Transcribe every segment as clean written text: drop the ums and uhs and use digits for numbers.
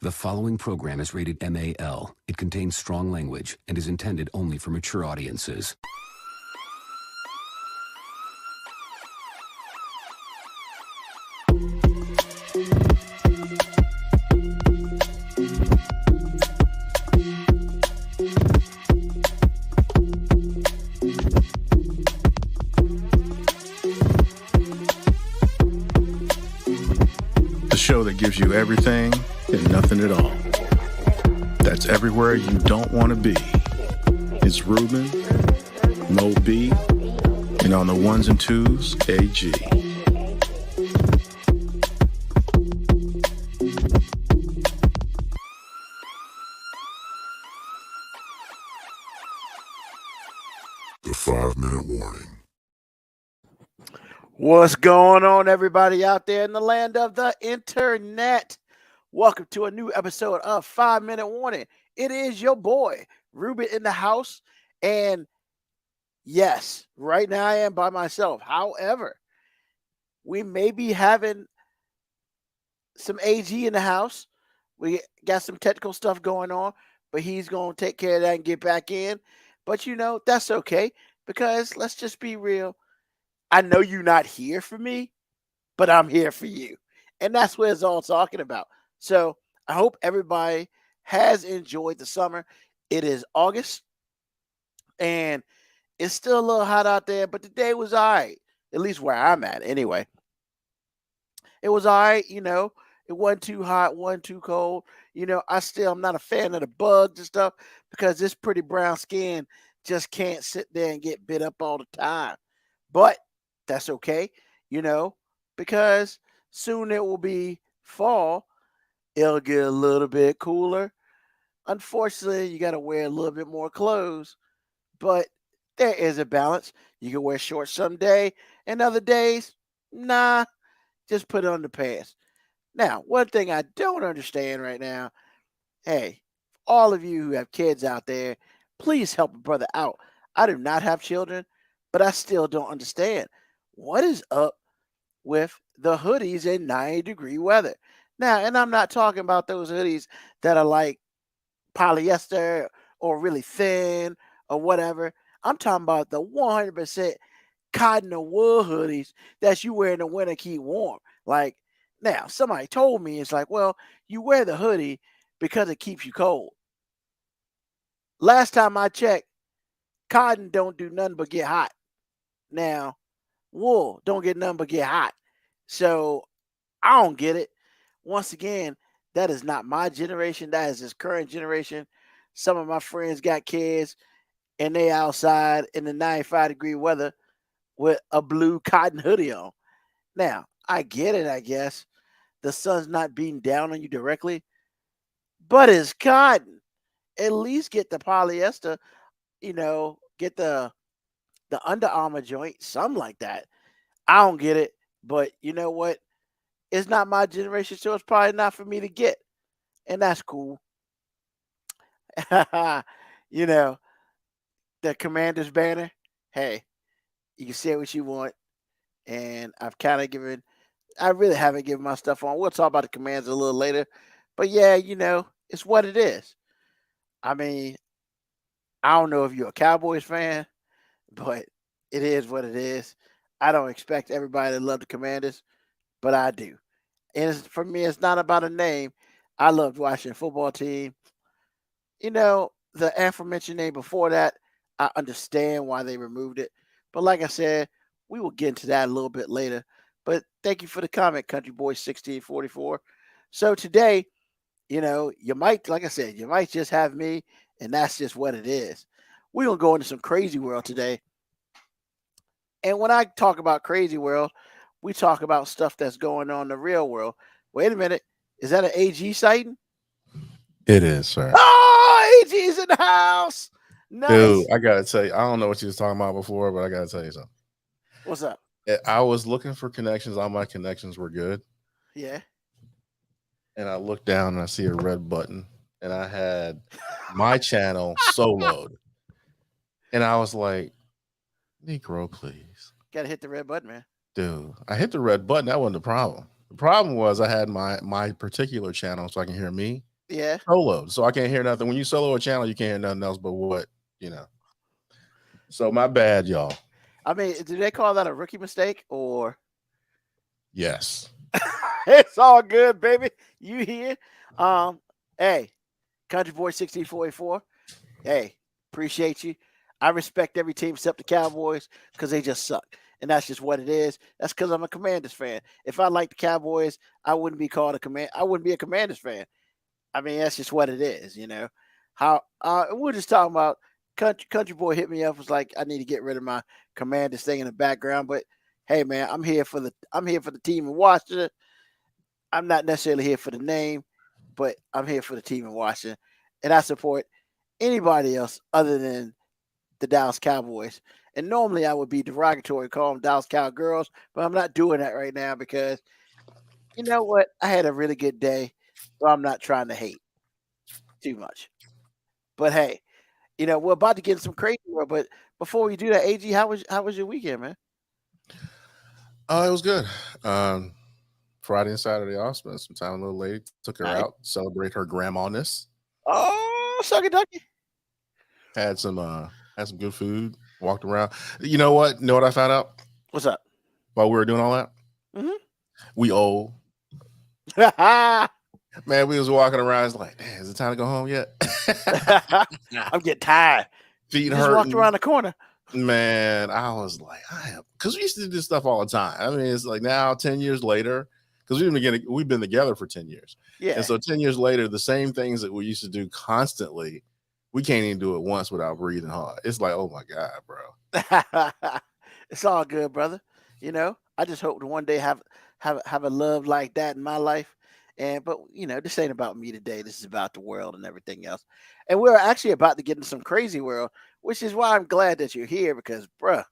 The following program is rated MAL. It contains strong language and is intended only for mature audiences. The show that gives you everything and nothing at all. That's everywhere you don't want to be. It's Ruben, Mo B, and on the ones and twos, AG. The 5-minute warning. What's going on, everybody out there in the land of the internet? Welcome to a new episode of 5-Minute Warning. It is your boy, Ruben, in the house. And yes, right now I am by myself. However, we may be having some AG in the house. We got some technical stuff going on, but he's going to take care of that and get back in. But, you know, that's okay because let's just be real. I know you're not here for me, but I'm here for you. And that's what it's all talking about. So I hope everybody has enjoyed the summer. It is August, and it's still a little hot out there, but the day was all right, at least where I'm at anyway. It was all right, you know. It wasn't too hot, wasn't too cold. You know, I'm not a fan of the bugs and stuff because this pretty brown skin just can't sit there and get bit up all the time. But that's okay, you know, because soon it will be fall. It'll get a little bit cooler. Unfortunately, you got to wear a little bit more clothes, but there is a balance. You can wear shorts someday, and other days, nah, just put on the pants. Now, one thing I don't understand right now, hey, all of you who have kids out there, please help a brother out. I do not have children, but I still don't understand. What is up with the hoodies in 90-degree weather? Now, and I'm not talking about those hoodies that are like polyester or really thin or whatever. I'm talking about the 100% cotton or wool hoodies that you wear in the winter keep warm. Like, now, somebody told me, it's like, well, you wear the hoodie because it keeps you cold. Last time I checked, cotton don't do nothing but get hot. Now, wool don't get nothing but get hot. So I don't get it. Once again, that is not my generation. That is this current generation. Some of my friends got kids and they outside in the 95-degree weather with a blue cotton hoodie on. Now, I get it, I guess. The sun's not beating down on you directly, but it's cotton. At least get the polyester, you know, get the Under Armour joint, something like that. I don't get it, but you know what? It's not my generation, so it's probably not for me to get. And that's cool. You know, the Commander's banner, hey, you can say what you want. And I really haven't given my stuff on. We'll talk about the Commanders a little later. But yeah, you know, it's what it is. I mean, I don't know if you're a Cowboys fan, but it is what it is. I don't expect everybody to love the Commanders, but I do. And for me, it's not about a name. I loved watching a football team. You know, the aforementioned name before that, I understand why they removed it. But like I said, we will get into that a little bit later. But thank you for the comment, Country Boy 1644. So today, you know, you might, like I said, you might just have me, and that's just what it is. We're going to go into some crazy world today. And when I talk about crazy world, we talk about stuff that's going on in the real world. Wait a minute. Is that an AG sighting? It is, sir. Oh, AG's in the house. Nice. Dude, I got to tell you, I don't know what you was talking about before, but I got to tell you something. What's up? I was looking for connections. All my connections were good. Yeah. And I looked down and I see a red button. And I had my channel soloed. And I was like, Negro, please. Got to hit the red button, man. Dude, I hit the red button. That wasn't the problem. The problem was I had my particular channel so I can hear me. Yeah. soloed, so I can't hear nothing. When you solo a channel, you can't hear nothing else but what you know. So my bad, y'all. I mean, do they call that a rookie mistake or? Yes. It's all good, baby. You here? Hey, Country Boy 16484. Hey, appreciate you. I respect every team except the Cowboys because they just suck. And that's just what it is. That's because I'm a Commanders fan. If I like the Cowboys, I wouldn't be called a command. I wouldn't be a Commanders fan. I mean, that's just what it is, you know. How we're just talking about country boy hit me up, was like, I need to get rid of my Commanders thing in the background. But hey man, I'm here for the team in Washington. I'm not necessarily here for the name, but I'm here for the team in Washington. And I support anybody else other than the Dallas Cowboys. And normally I would be derogatory, call them Dallas Cowgirls, but I'm not doing that right now because you know what? I had a really good day, so I'm not trying to hate too much. But hey, we're about to get in some crazy world. But before we do that, AG, how was your weekend, man? Oh, it was good. Friday and Saturday off. Spent some time with a little lady. Took her Nice. out, celebrate her grandma-ness. Oh, sucky ducky. Had some good food. Walked around. You know what? Know what I found out What's up? while we were doing all that? Mm-hmm. We old. Man, we was walking around. It's like, damn, is it time to go home yet? I'm getting tired. Feet You just walked hurting. around the corner. Man, I was like, I am, because we used to do this stuff all the time. I mean, it's like now 10 years later, because we've been together for 10 years. Yeah. And so 10 years later, the same things that we used to do constantly, we can't even do it once without breathing hard. It's like, oh my God, bro. It's all good, brother. I just hope to one day have a love like that in my life. But this ain't about me today. This is about the world and everything else. And we're actually about to get into some crazy world, which is why I'm glad that you're here because, bruh,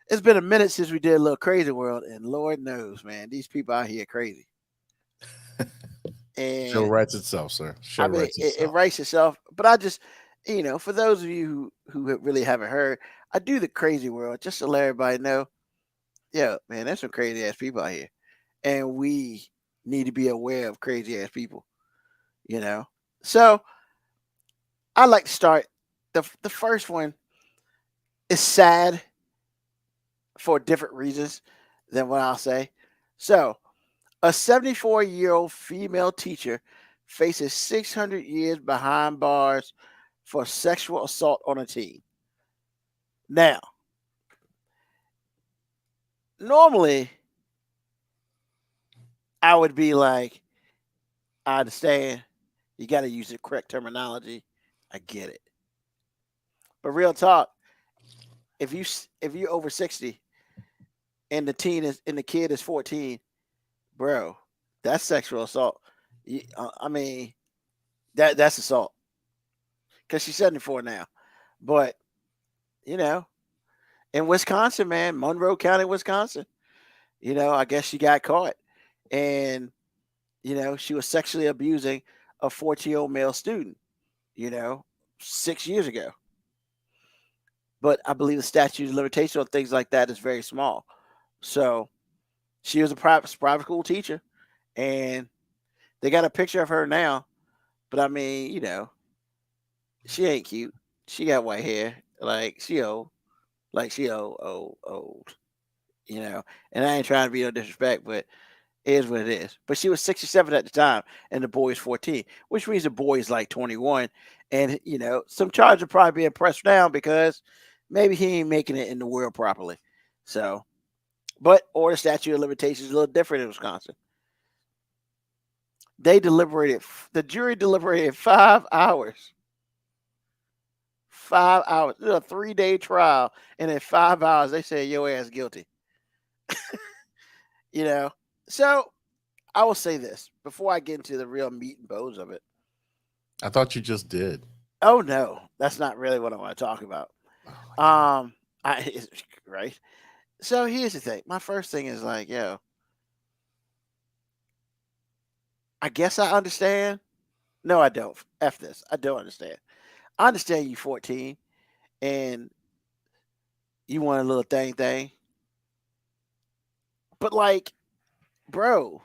it's been a minute since we did a little crazy world, and Lord knows, man, these people out here crazy. Show And writes itself, sir. Show I mean, writes it itself. writes itself. But I just, for those of you who really haven't heard, I do the crazy world just to let everybody know, yeah, man, there's some crazy ass people out here, and we need to be aware of crazy ass people. So I like to start. The first one is sad for different reasons than what I'll say. So a 74-year-old female teacher faces 600 years behind bars for sexual assault on a teen. Now, normally I would be like, I understand. You got to use the correct terminology. I get it. But real talk, if you're over 60 and the kid is 14, bro, that's sexual assault. I mean, that's assault because she's 74 now. But you know, in Wisconsin, man, Monroe County, Wisconsin, I guess she got caught, and she was sexually abusing a 14-year-old male student. You know, 6 years ago. But I believe the statute of limitation on things like that is very small. So she was a private school teacher, and they got a picture of her now. But I mean, she ain't cute. She got white hair, like she old, old. And I ain't trying to be no disrespect, but it is what it is. But she was 67 at the time, and the boy is 14, which means the boy is like 21. And some charges are probably being pressed down because maybe he ain't making it in the world properly. So, or the statute of limitations is a little different in Wisconsin. The jury deliberated 5 hours. 5 hours. It was a 3-day trial, and in 5 hours, they said your ass guilty. So I will say this before I get into the real meat and bones of it. I thought you just did. Oh no, that's not really what I want to talk about. Right. So here's the thing. My first thing is like, I guess I understand. No, I don't. F this. I don't understand. I understand you 14 and you want a little thing. But bro,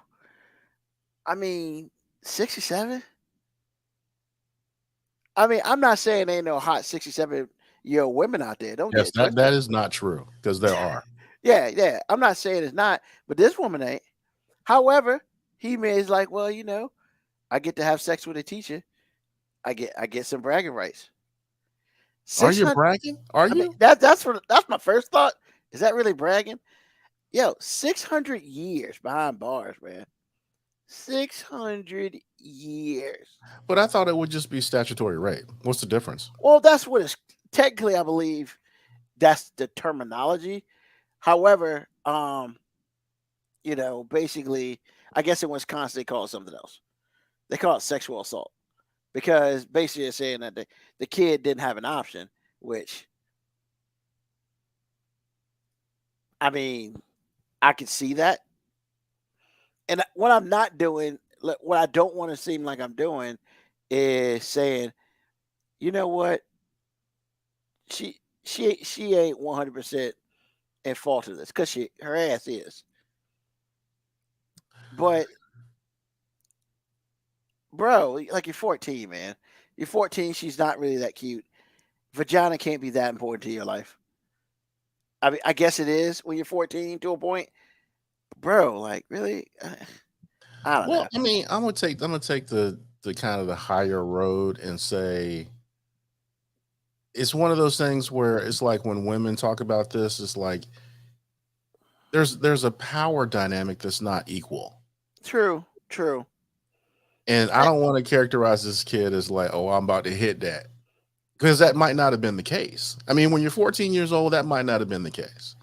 I mean, 67? I mean, I'm not saying ain't no hot 67-year-old women out there. Don't get Yes, it that twisted. is not true because there are. Yeah, yeah. I'm not saying it's not, but this woman ain't. However, he is like, well, I get to have sex with a teacher. I get some bragging rights. Are you 600. bragging? Are I mean, you? that's my first thought. Is that really bragging? Yo, 600 years behind bars, man. 600 years. But I thought it would just be statutory rape. What's the difference? Well, that's what it's technically. I believe that's the terminology. However, basically, I guess in Wisconsin they call it something else. They call it sexual assault because basically it's saying that the kid didn't have an option, which I mean, I can see that. And what I'm not doing, what I don't want to seem like I'm doing, is saying, you know what, she ain't 100% in fault of this because her ass is. But bro, like you're 14, man. You're 14. She's not really that cute. Vagina can't be that important to your life. I mean, I guess it is when you're 14 to a point, bro. Like, really? I don't know. Well, I mean, I'm gonna take the kind of the higher road and say it's one of those things where it's like when women talk about this, it's like there's a power dynamic that's not equal. True, true. And I Eh, don't want to characterize this kid as like, oh, I'm about to hit that. Because that might not have been the case. I mean, when you're 14 years old, that might not have been the case.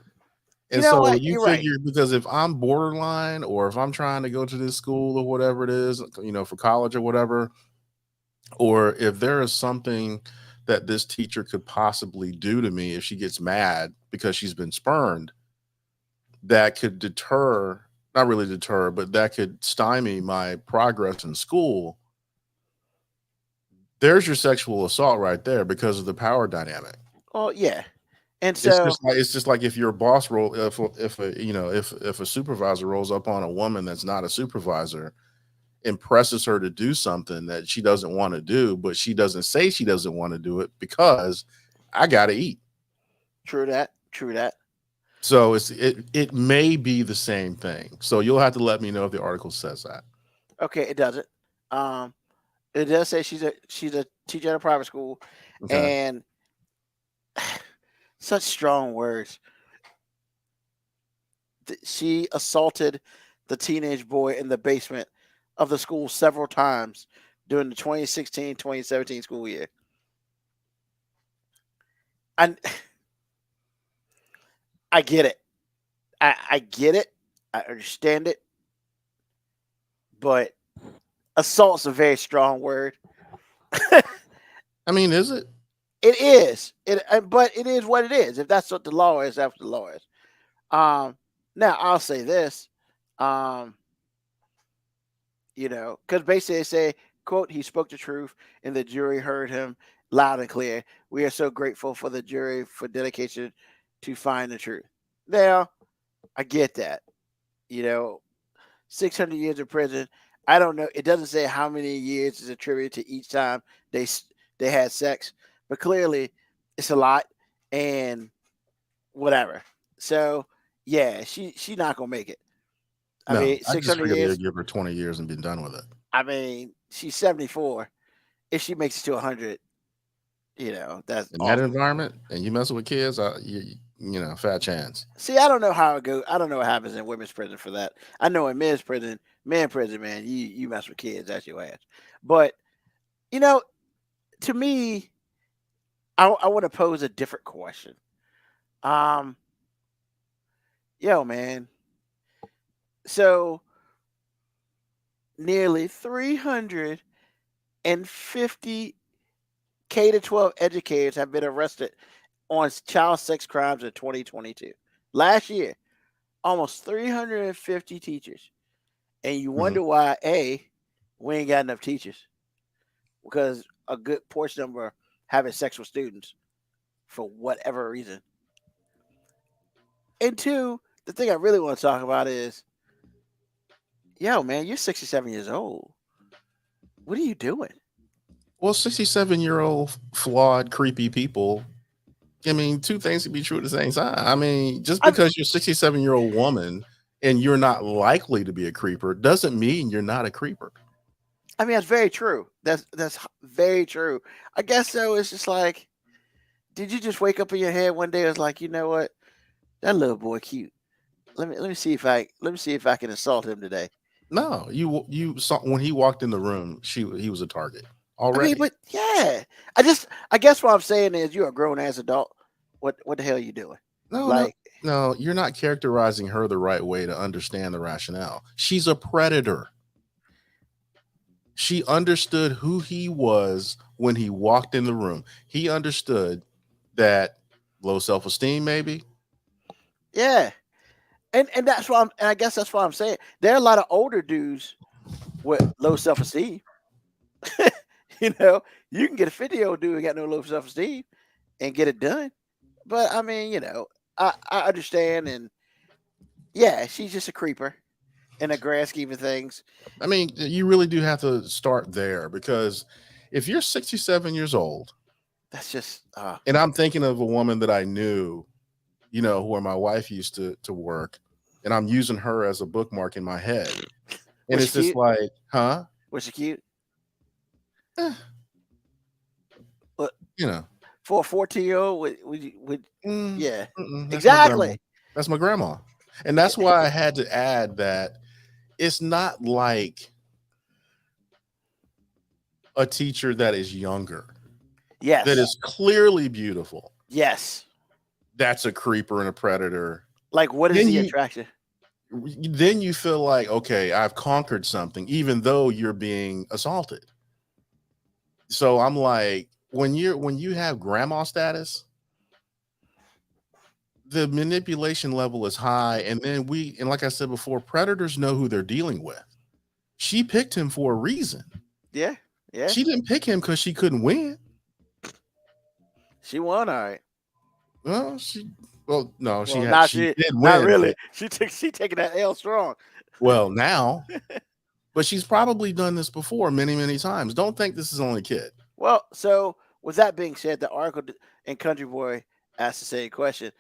You And know so what? you You're right. figure because if I'm borderline or if I'm trying to go to this school or whatever it is, for college or whatever, or if there is something that this teacher could possibly do to me if she gets mad because she's been spurned, that could deter, not really deter, but that could stymie my progress in school. There's your sexual assault right there because of the power dynamic. Oh yeah. And It's so, just like if your boss roll if a if a supervisor rolls up on a woman that's not a supervisor and presses her to do something that she doesn't want to do, but she doesn't say she doesn't want to do it because I gotta eat. true that. True that. So it may be the same thing. So you'll have to let me know if the article says that. Okay, it doesn't. Um, it does say she's a teacher at a private school, Okay. and such strong words. She assaulted the teenage boy in the basement of the school several times during the 2016-2017 school year. And I get it. I get it. I understand it. But assault's a very strong word. I mean, is it? It is. But it is what it is. If that's what the law is, that's what the law is. Now I'll say this. Um, because basically they say, quote, he spoke the truth and the jury heard him loud and clear. We are so grateful for the jury for dedication to find the truth. Now, I get that. You know, 600 years in prison. I don't know. It doesn't say how many years is attributed to each time they they had sex, but clearly it's a lot and whatever. So yeah, she not gonna make it. I No, mean, I just 600 figured they'd years. give her 20 years and be done with it. I mean, she's 74. If she makes it to 100, that's In that awesome. environment, and you messing with kids, fat chance. See, I don't know how it goes. I don't know what happens in women's prison for that. I know in men's prison, man, you mess with kids, that's your ass. But you know, to me, I want to pose a different question. Um, yo, man. So nearly 350 K to 12 educators have been arrested on child sex crimes in 2022. Last year, almost 350 teachers. And you Mhm. wonder why, A, we ain't got enough teachers because a good portion of them are having sex with students for whatever reason. And two, the thing I really want to talk about is, yo, man, you're 67 years old. What are you doing? Well, 67-year-old flawed, creepy people. I mean, two things can be true at the same time. I mean, just I'm, because you're a 67-year-old woman and you're not likely to be a creeper doesn't mean you're not a creeper. I mean, that's very true. That's very true. I guess so. It's just like, did you just wake up in your head one day? It's like, you know what? That little boy cute. Let me see if I can assault him today. No, you saw when he walked in the room, he was a target I mean, already. but yeah, I guess what I'm saying is you're a grown ass adult. What the hell are you doing? No, no, Like, no, you're not characterizing her the right way to understand the rationale. She's a predator. She understood who he was when he walked in the room. He understood that low self-esteem, maybe. yeah, and that's why and I guess that's why I'm saying there are a lot of older dudes with low self esteem. You know, you can get a 50-year-old dude who got no low self esteem and get it done. But I mean, I understand, and yeah, she's just a creeper in the grand scheme of things. I mean, you really do have to start there because if you're 67 years old, That's just and I'm thinking of a woman that I knew, where my wife used to work, and I'm using her as a bookmark in my head. And was it's she just cute? like, huh? Was she cute? Eh, But you know, for a 14-year-old, would mm, yeah, that's my grandma. exactly. That's my grandma. And that's why I had to add that it's not like a teacher that is younger, that Yes, is clearly beautiful. yes. That's a creeper and a predator. Like, what is Then the you attraction? then you feel like, okay, I've conquered something, even though you're being assaulted. So I'm like, when you have grandma status, the manipulation level is high. And then and like I said before, predators know who they're dealing with. She picked him for a reason. Yeah, yeah. She didn't pick him because she couldn't win. She won, all right. Well, no, Well, she did not win. really. She taking that L strong. Well, now, but she's probably done this before many, many times. Don't think this is only a kid. Well, so with that being said, the article in Country Boy asked the same question.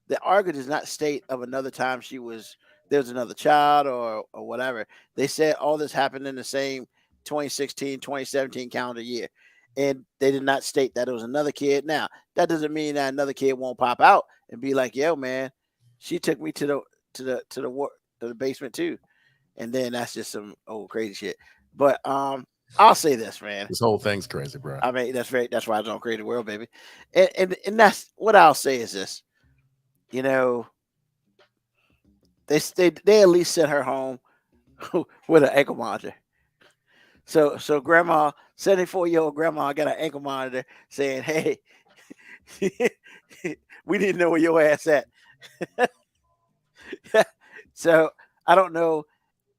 The article does not state of another time there was another child or whatever. They said all this happened in the same 2016, 2017 calendar year. And they did not state that it was another kid. Now, that doesn't mean that another kid won't pop out and be like, yo, man, she took me to the basement too. And then that's just some old crazy shit. But I'll say this, man. This whole thing's crazy, bro. I mean, that's why I don't create the world, baby. And that's what I'll say is this. You know, they at least sent her home with an ankle monitor. So grandma, 74-year-old grandma got an ankle monitor saying, hey, we didn't know where your ass at. So I don't know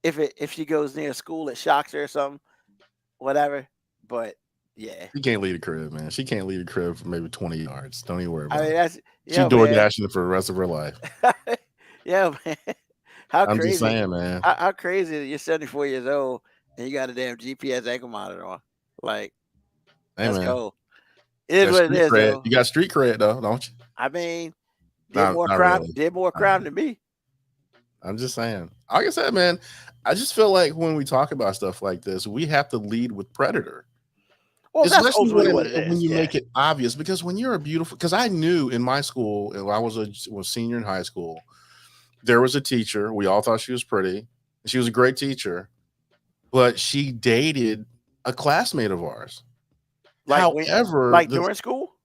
if she goes near school, it shocks her or something, whatever. But yeah, She can't leave the crib, man. She can't leave the crib for maybe 20 yards. Don't even worry I about mean it. that's She door dashing for the rest of her life. yeah, man. How I'm just crazy? saying, man. How crazy that you're 74 years old and you got a damn GPS ankle monitor on? Like, Hey, that's man. cold. It is what it is, though. You got street cred, though, don't you? I mean, Not really. did more crime than me. I'm just saying. Like I said, man, I just feel like when we talk about stuff like this, we have to lead with predator. Well, that's Especially ultimately what it is. when you Yeah. make it obvious, because when you're a beautiful, because I knew in my school, when I was a senior in high school, there was a teacher. We all thought she was pretty. She was a great teacher, but she dated a classmate of ours. However, during school?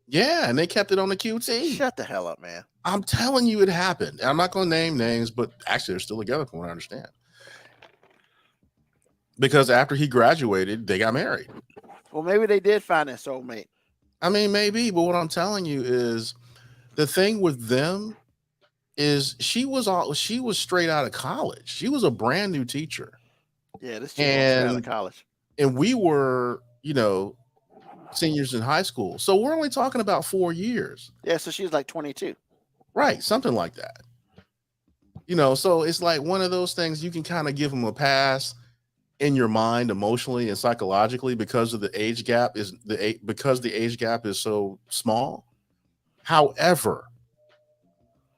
yeah, and they kept it on the QT. Shut the hell up, man. I'm telling you, it happened. And I'm not going to name names, but actually, they're still together from what I understand. Because after he graduated, they got married. Well, maybe they did find their soulmate. I mean, maybe, but what I'm telling you is the thing with them is she was straight out of college. She was a brand new teacher. Yeah, this chick was straight out of college. And we were, seniors in high school. So we're only talking about 4 years. Yeah, so she was like 22. Right, something like that. So it's like one of those things you can kind of give them a pass. in your mind emotionally and psychologically because of the age gap because the age gap is so small. However,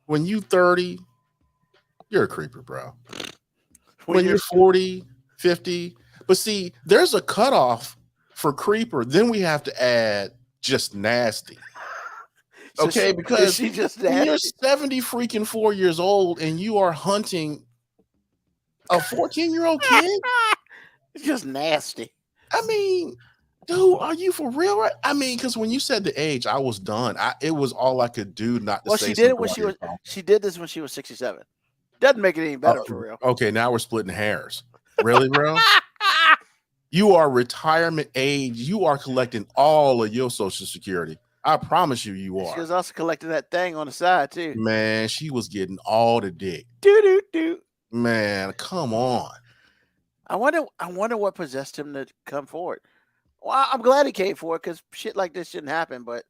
when you 30, you're a creeper, bro. When you're 40, 50, but see, there's a cutoff for creeper. Then we have to add just nasty. Okay, because she just when you're nasty? 70 freaking 4 years old and you are hunting a 14-year-old kid, It's just nasty. I mean, dude, are you for real? Right? I mean, because when you said the age, I was done. It was all I could do not to Well, say she did it something. when while she you're was. talking. She did this when she was 67. Doesn't make it any better for real. Okay, now we're splitting hairs. Really, bro? You are retirement age. You are collecting all of your Social Security. I promise you, you are. She was also collecting that thing on the side too. Man, she was getting all the dick. Do. Man, come on. I wonder what possessed him to come forward. Well, I'm glad he came forward because shit like this shouldn't happen. But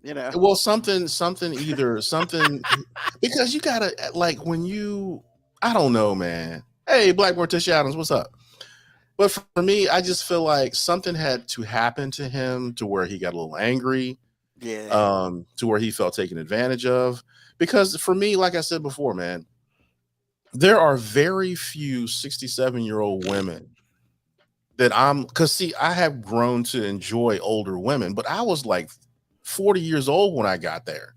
you know, Well, something because you gotta like when you. I don't know, man. Hey, Black Morticia Adams, what's up? But for me, I just feel like something had to happen to him to where he got a little angry. yeah. To where he felt taken advantage of. Because for me, like I said before, man, there are very few 67-year-old women that because see, I have grown to enjoy older women, but I was like 40 years old when I got there.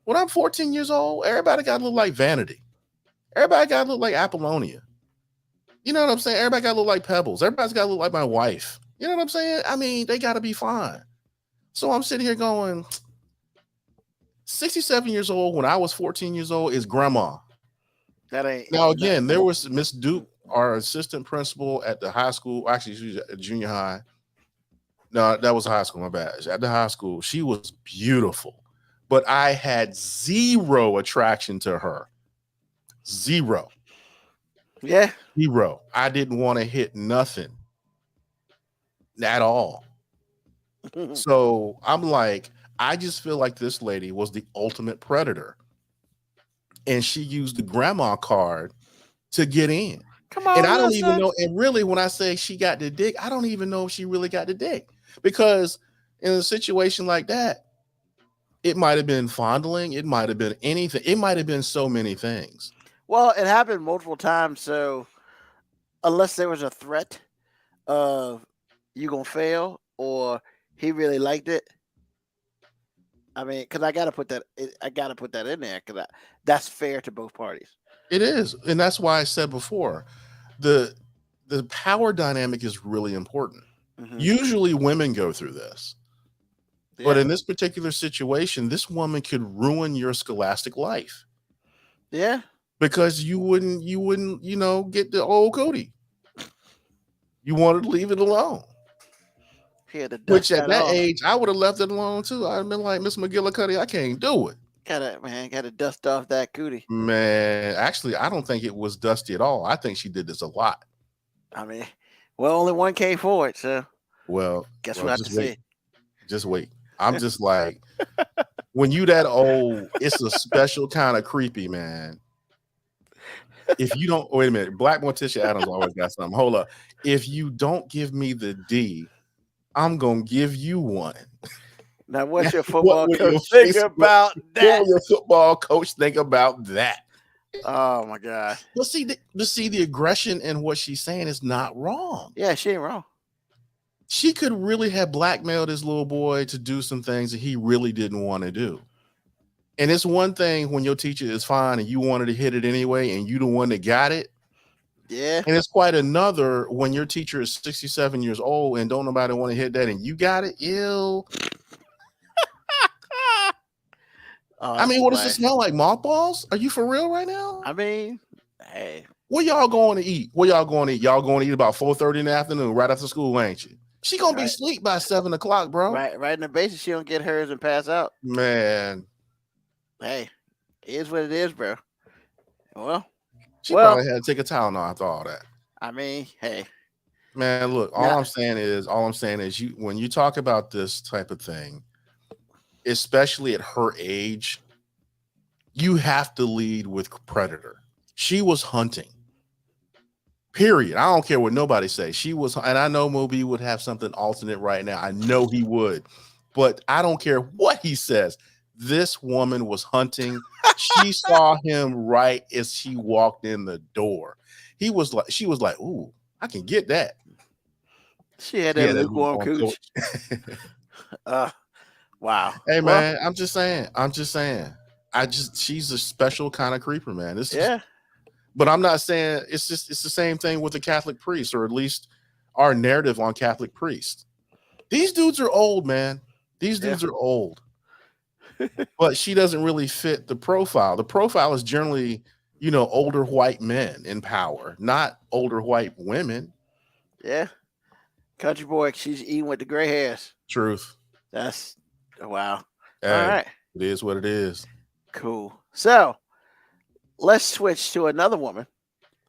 When I'm 14 years old, everybody got to look like Vanity. Everybody got to look like Apollonia. You know what I'm saying? Everybody got to look like Pebbles. Everybody's got to look like my wife. You know what I'm saying? I mean, they got to be fine. So I'm sitting here going, 67 years old when I was 14 years old is grandma. That ain't. Now, again, there was Miss Duke, our assistant principal at the high school. Actually, she was at junior high. No, that was high school. My bad. At the high school, she was beautiful, but I had zero attraction to her. Zero. Yeah. Zero. I didn't want to hit nothing at all. So I'm like, I just feel like this lady was the ultimate predator. And she used the grandma card to get in. Come on, and I don't listen. even know. And really, when I say she got the dick, I don't even know if she really got the dick. Because in a situation like that, it might have been fondling. It might have been anything. It might have been so many things. Well, it happened multiple times. So unless there was a threat of you gonna fail or he really liked it, I mean, because I gotta put that in there because that's fair to both parties. It is, and that's why I said before, the power dynamic is really important. Mm-hmm. Usually, women go through this, but in this particular situation, this woman could ruin your scholastic life. Yeah, because you wouldn't, get the old Cody. You wanted to leave it alone. Which at that age, I would have left it alone too. I'd been like, Miss McGillicuddy, I can't do it. Gotta dust off that cootie. Man, actually, I don't think it was dusty at all. I think she did this a lot. I mean, well, only one came forward, so guess we'll have to see. Just wait. I'm just like, when you that old, it's a special kind of creepy, man. If you don't, wait a minute, Black Morticia Adams always got something. Hold up. If you don't give me the D, I'm gonna give you one. Now, what's your football coach think about that? What will your football coach think about that? Oh my God! But see, the aggression and what she's saying is not wrong. Yeah, she ain't wrong. She could really have blackmailed this little boy to do some things that he really didn't want to do. And it's one thing when your teacher is fine and you wanted to hit it anyway, and you the one that got it. Yeah. And it's quite another when your teacher is 67 years old and don't nobody want to hit that and you got it. Ew. I mean, what does it smell like? Mothballs? Are you for real right now? I mean, hey. Where y'all going to eat? Y'all going to eat about 4:30 in the afternoon, right after school, ain't you? She gonna be asleep by 7 o'clock, bro. Right in the basement, she don't get hers and pass out. Man. Hey, it is what it is, bro. Well, she probably had to take a Tylenol after all that. I mean, hey. Man, look, all I'm saying is when you talk about this type of thing, especially at her age, you have to lead with predator. She was hunting. Period. I don't care what nobody says. She was, and I know Moby would have something alternate right now. I know he would, but I don't care what he says. This woman was hunting. She saw him right as she walked in the door. She was like, ooh, I can get that. She had that lukewarm cooch. Wow. Hey man, I'm just saying. She's a special kind of creeper, man. But I'm not saying it's the same thing with the Catholic priest, or at least our narrative on Catholic priests. These dudes are old, man. These dudes are old. But she doesn't really fit the profile. The profile is generally, older white men in power, not older white women. Yeah. Country boy, she's eating with the gray hairs. Truth. That's wow. Hey, all right. It is what it is. Cool. So let's switch to another woman.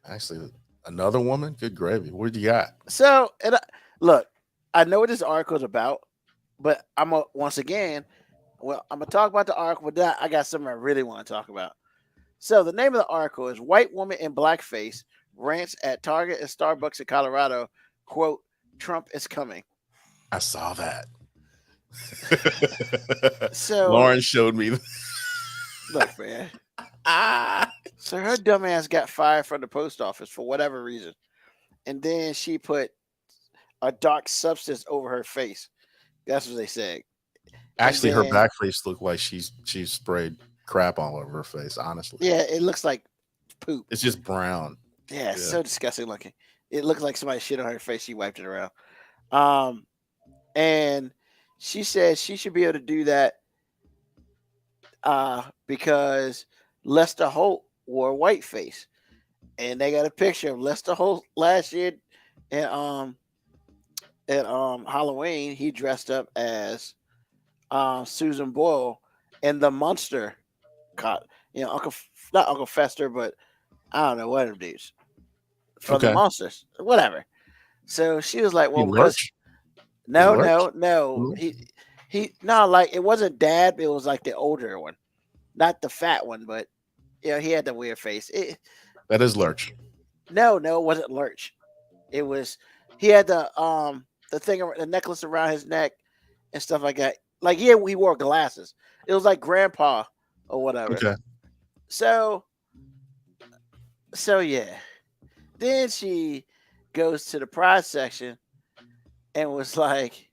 Actually, another woman? Good gravy. What do you got? So, look, I know what this article is about, but I'm going to talk about the article, but I got something I really want to talk about. So the name of the article is White Woman in Blackface Rants at Target and Starbucks in Colorado. Quote, Trump is coming. I saw that. So Lauren showed me. Look, man. So her dumbass got fired from the post office for whatever reason. And then she put a dark substance over her face. That's what they said. Actually, her back face looked like she's sprayed crap all over her face, honestly. Yeah, it looks like poop. It's just brown. Yeah, it's so disgusting looking. It looks like somebody shit on her face. She wiped it around. And she said she should be able to do that because Lester Holt wore whiteface. And they got a picture of Lester Holt last year at Halloween. He dressed up as Susan Boyle and the Monster caught, not Uncle Fester, but I don't know what of these from the Monsters, whatever. So she was like, "Well, because no, like it wasn't Dad, it was like the older one, not the fat one, but he had the weird face. That is Lurch. No, it wasn't Lurch. It was he had the thing, the necklace around his neck and stuff like that. Like he wore glasses. It was like Grandpa or whatever. Okay. So yeah. Then she goes to the pride section and was like,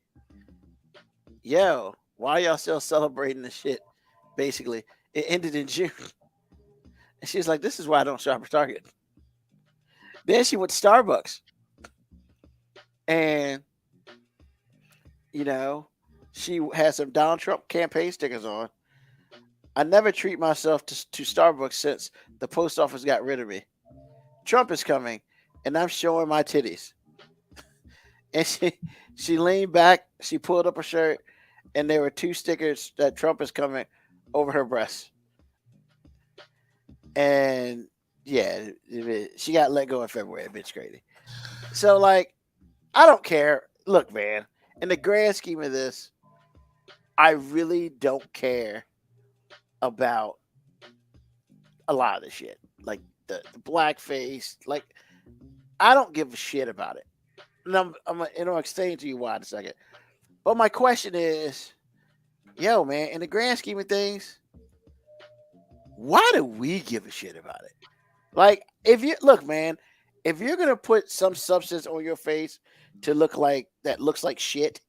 "Yo, why y'all still celebrating this shit?" Basically, it ended in June. And she's like, "This is why I don't shop at Target." Then she went to Starbucks. And, she had some Donald Trump campaign stickers on. I never treat myself to Starbucks since the post office got rid of me. Trump is coming, and I'm showing my titties. And she leaned back, she pulled up her shirt, and there were 2 stickers that Trump is coming over her breasts. And yeah, she got let go in February. Bitch crazy. So like, I don't care. Look, man, in the grand scheme of this, I really don't care about a lot of the shit. Like the blackface. Like, I don't give a shit about it. And I'm gonna explain to you why in a second. But my question is, yo, man, in the grand scheme of things, why do we give a shit about it? Like, if you're gonna put some substance on your face to look like that looks like shit,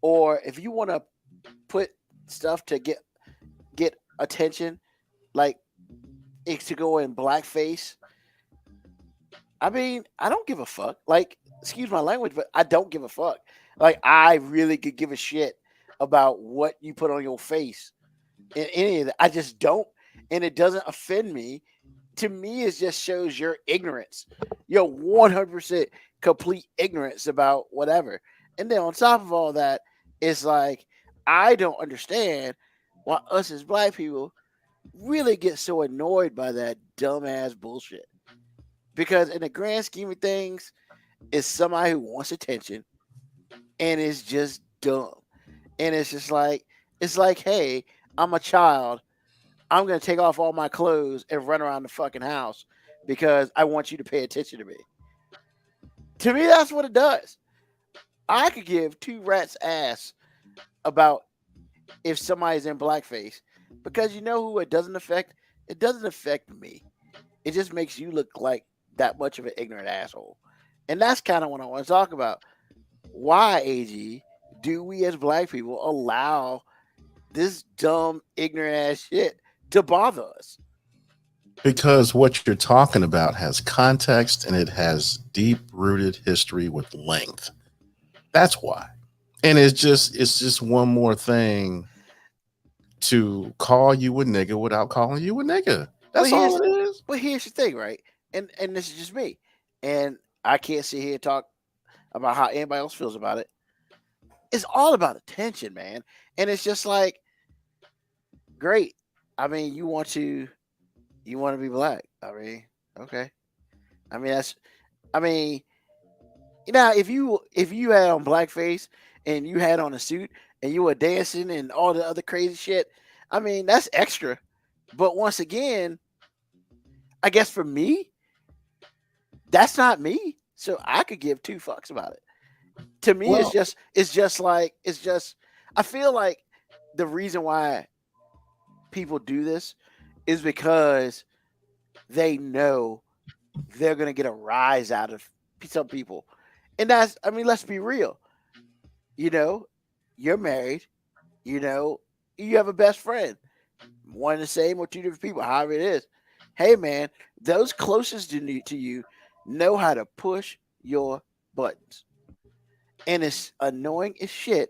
or if you want to put stuff to get attention, like it's to go in blackface. I mean, I don't give a fuck. Like, excuse my language, but I don't give a fuck. Like, I really could give a shit about what you put on your face in any of that. I just don't. And it doesn't offend me. To me, it just shows your ignorance. Your 100% complete ignorance about whatever. And then on top of all that, it's like, I don't understand why us as black people really get so annoyed by that dumbass bullshit. Because in the grand scheme of things, it's somebody who wants attention and is just dumb. And it's just like, hey, I'm a child. I'm going to take off all my clothes and run around the fucking house because I want you to pay attention to me. To me, that's what it does. I could give two rats ass about if somebody's in blackface because you know who it doesn't affect? It doesn't affect me. It just makes you look like that much of an ignorant asshole. And that's kind of what I want to talk about. Why, AG, do we as black people allow this dumb, ignorant ass shit to bother us? Because what you're talking about has context and it has deep rooted history with length. That's why. And it's just one more thing to call you a nigga without calling you a nigga. But That's all it is. here's the thing, right? And this is just me. And I can't sit here and talk about how anybody else feels about it. It's all about attention, man. And it's just like, great. I mean, you want to be black. I mean, okay. I mean, that's I mean, if you had on blackface and you had on a suit and you were dancing and all the other crazy shit, I mean, that's extra. But once again, I guess for me, that's not me. So I could give two fucks about it. To me, Well, it's just I feel like the reason why people do this is because they know they're gonna get a rise out of some people. And that's I mean, let's be real. You know, you're married, you know, you have a best friend, one the same or two different people, however it is. Hey man, those closest to you know how to push your buttons. And it's annoying as shit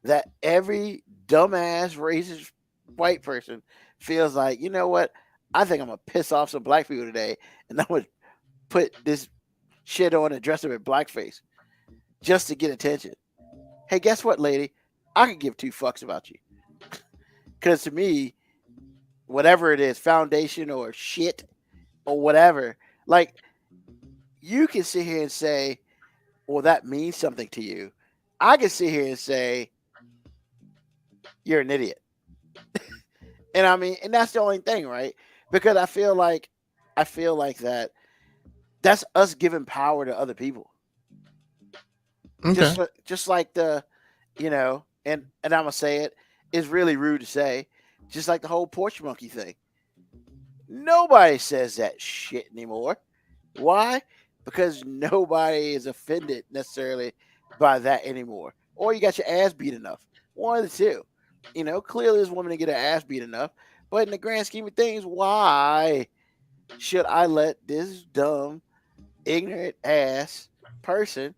that every dumbass racist white person feels like, you know what? I think I'm gonna piss off some black people today, and I'm gonna put this shit on and dress up in blackface just to get attention. Hey, guess what, lady? I could give two fucks about you because to me, whatever it is, foundation or shit or whatever, like you can sit here and say, "Well, that means something to you." I can sit here and say, "You're an idiot." And I mean, and that's the only thing, right? Because I feel like that's us giving power to other people. okay. Just like the, and I'm gonna say it is really rude to say, just like the whole porch monkey thing. Nobody says that shit anymore. Why? Because nobody is offended necessarily by that anymore. Or you got your ass beat enough. One of the two. Clearly this woman didn't get her ass beat enough. But in the grand scheme of things, why should I let this dumb, ignorant ass person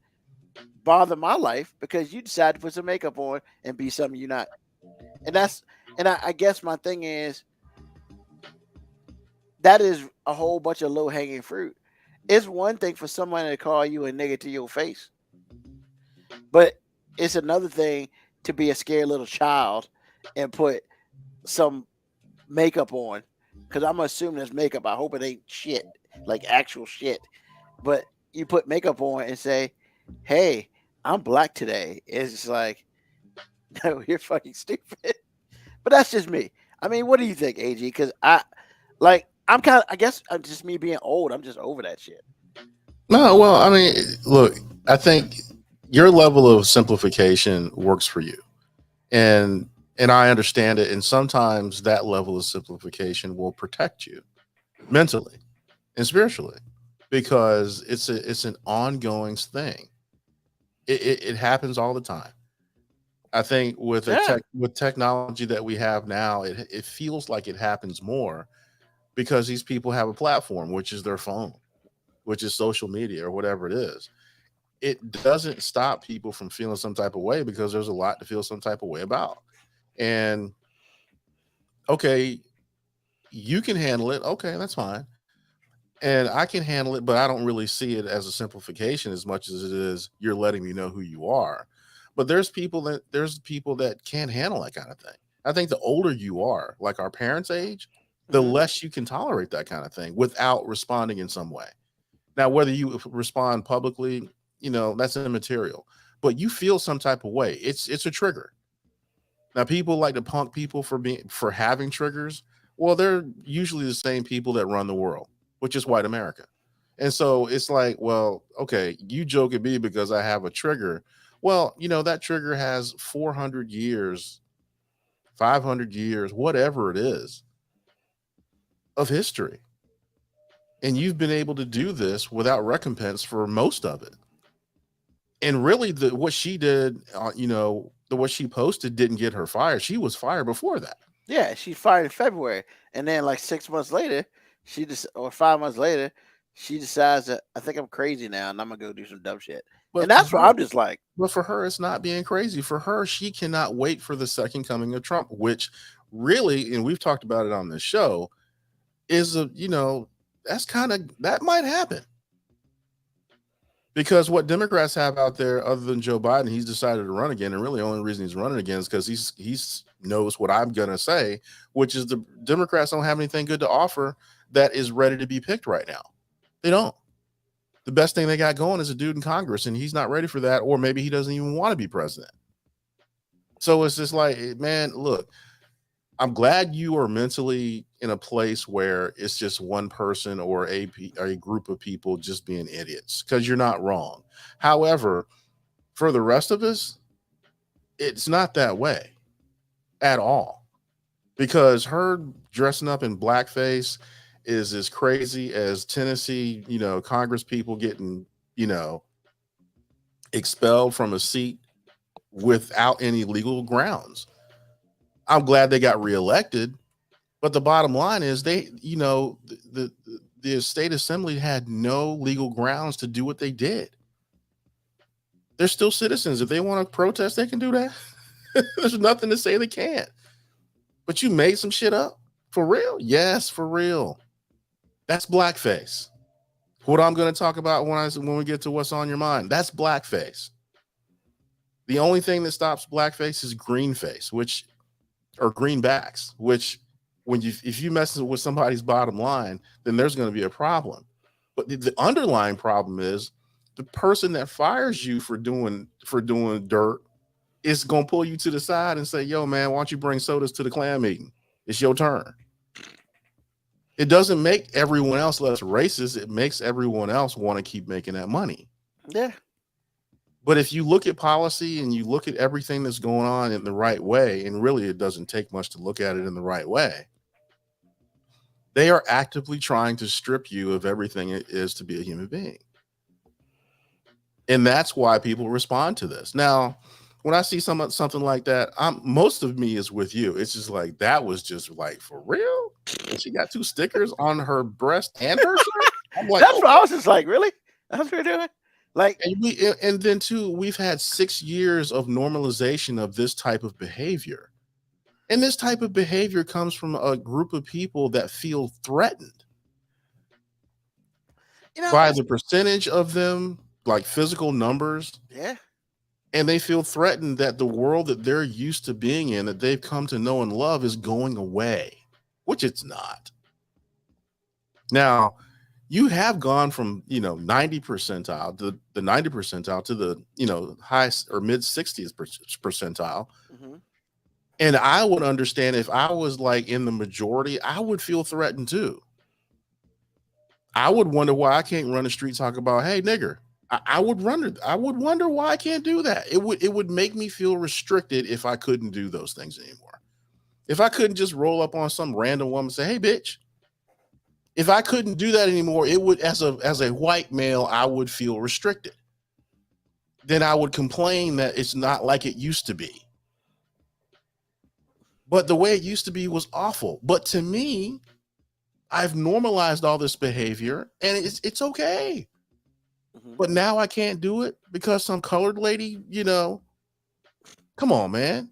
bother my life because you decided to put some makeup on and be something you're not? And I guess my thing is that is a whole bunch of low hanging fruit. It's one thing for someone to call you a nigga to your face, but it's another thing to be a scared little child and put some makeup on. Because I'm assuming there's makeup. I hope it ain't shit, like actual shit. But you put makeup on and say, "Hey, I'm black today." It's just like, no, you're fucking stupid. But that's just me. I mean, what do you think, AG? Because I'm kind of, I guess, I'm just me being old. I'm just over that shit. No, well, I mean, look, I think your level of simplification works for you. And I understand it. And sometimes that level of simplification will protect you mentally and spiritually because it's an ongoing thing. It happens all the time. I think Yeah. with technology that we have now, it feels like it happens more because these people have a platform, which is their phone, which is social media or whatever it is. It doesn't stop people from feeling some type of way because there's a lot to feel some type of way about. And okay, you can handle it. Okay, that's fine. And I can handle it, but I don't really see it as a simplification as much as it is you're letting me know who you are. But there's people that can't handle that kind of thing. I think the older you are, like our parents' age, the Hmm. less you can tolerate that kind of thing without responding in some way. Now, whether you respond publicly, that's immaterial. But you feel some type of way. It's a trigger. Now, people like to punk people for having triggers. Well, they're usually the same people that run the world, which is white America. And so it's like, well, okay, you joke at me because I have a trigger. Well, that trigger has 400 years, 500 years, whatever it is, of history. And you've been able to do this without recompense for most of it. And really, what she did, what she posted didn't get her fired. She was fired before that. Yeah, she fired in February, and then like 6 months later, or 5 months later, she decides that I think I'm crazy now, and I'm gonna go do some dumb shit. But And that's what I'm just like. But for her, it's not being crazy. For her, she cannot wait for the second coming of Trump, which really, and we've talked about it on this show, is that might happen. Because what Democrats have out there, other than Joe Biden, he's decided to run again, and really the only reason he's running again is because he's knows what I'm gonna say, which is the Democrats don't have anything good to offer that is ready to be picked right now. They don't. The best thing they got going is a dude in Congress, and he's not ready for that, or maybe he doesn't even want to be president. So it's just like, man, look, I'm glad you are mentally in a place where it's just one person or a group of people just being idiots, because you're not wrong. However, for the rest of us, it's not that way at all, because her dressing up in blackface is as crazy as Tennessee, Congress people getting, expelled from a seat without any legal grounds. I'm glad they got reelected, but the bottom line is the state assembly had no legal grounds to do what they did. They're still citizens. If they want to protest, they can do that. There's nothing to say they can't. But you made some shit up. For real? Yes, for real. That's blackface. What I'm going to talk about when we get to what's on your mind, that's blackface. The only thing that stops blackface is greenface, or greenbacks, which if you mess with somebody's bottom line, then there's going to be a problem. But the underlying problem is the person that fires you for doing dirt is going to pull you to the side and say, yo, man, why don't you bring sodas to the Klan meeting? It's your turn. It doesn't make everyone else less racist. It makes everyone else want to keep making that money. Yeah. But if you look at policy and you look at everything that's going on in the right way, and really it doesn't take much to look at it in the right way, they are actively trying to strip you of everything it is to be a human being. And that's why people respond to this. Now, when I see something like that, most of me is with you. It's just like, that was just like, for real? And she got 2 stickers on her breast and her shirt? I'm like, that's what I was just like, really? That's what you're doing? Like, and then too, we've had 6 years of normalization of this type of behavior. And this type of behavior comes from a group of people that feel threatened by the percentage of them, like physical numbers. Yeah. And they feel threatened that the world that they're used to being in, that they've come to know and love, is going away, which it's not. Now, you have gone from 90 percentile to the 90 percentile to the high or mid 60s percentile. Mm-hmm. And I would understand if I was like in the majority, I would feel threatened too. I would wonder why I can't run the street talk about, hey, nigger. I would wonder why I can't do that. It would make me feel restricted if I couldn't do those things anymore. If I couldn't just roll up on some random woman and say, hey, bitch. If I couldn't do that anymore, it would, as a white male, I would feel restricted. Then I would complain that it's not like it used to be. But the way it used to be was awful. But to me, I've normalized all this behavior, and it's okay. Mm-hmm. But now I can't do it because some colored lady, come on, man.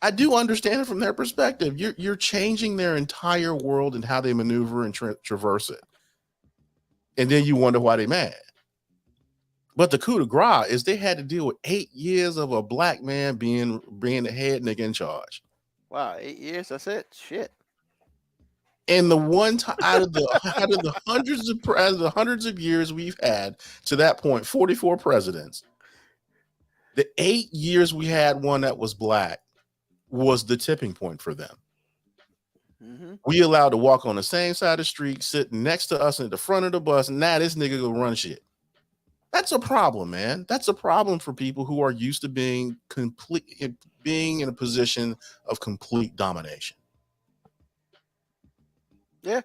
I do understand it from their perspective. You're changing their entire world and how they maneuver and traverse it. And then you wonder why they're mad. But the coup de grace is they had to deal with 8 years of a black man being the head nigga in charge. Wow, 8 years, that's it? Shit. And the one time out of the hundreds of years we've had to that point, 44 presidents, the 8 years we had one that was black was the tipping point for them. We allowed to walk on the same side of the street, sitting next to us at the front of the bus. And now this nigga go run shit. That's a problem, man. That's a problem for people who are used to being in a position of complete domination. Yeah.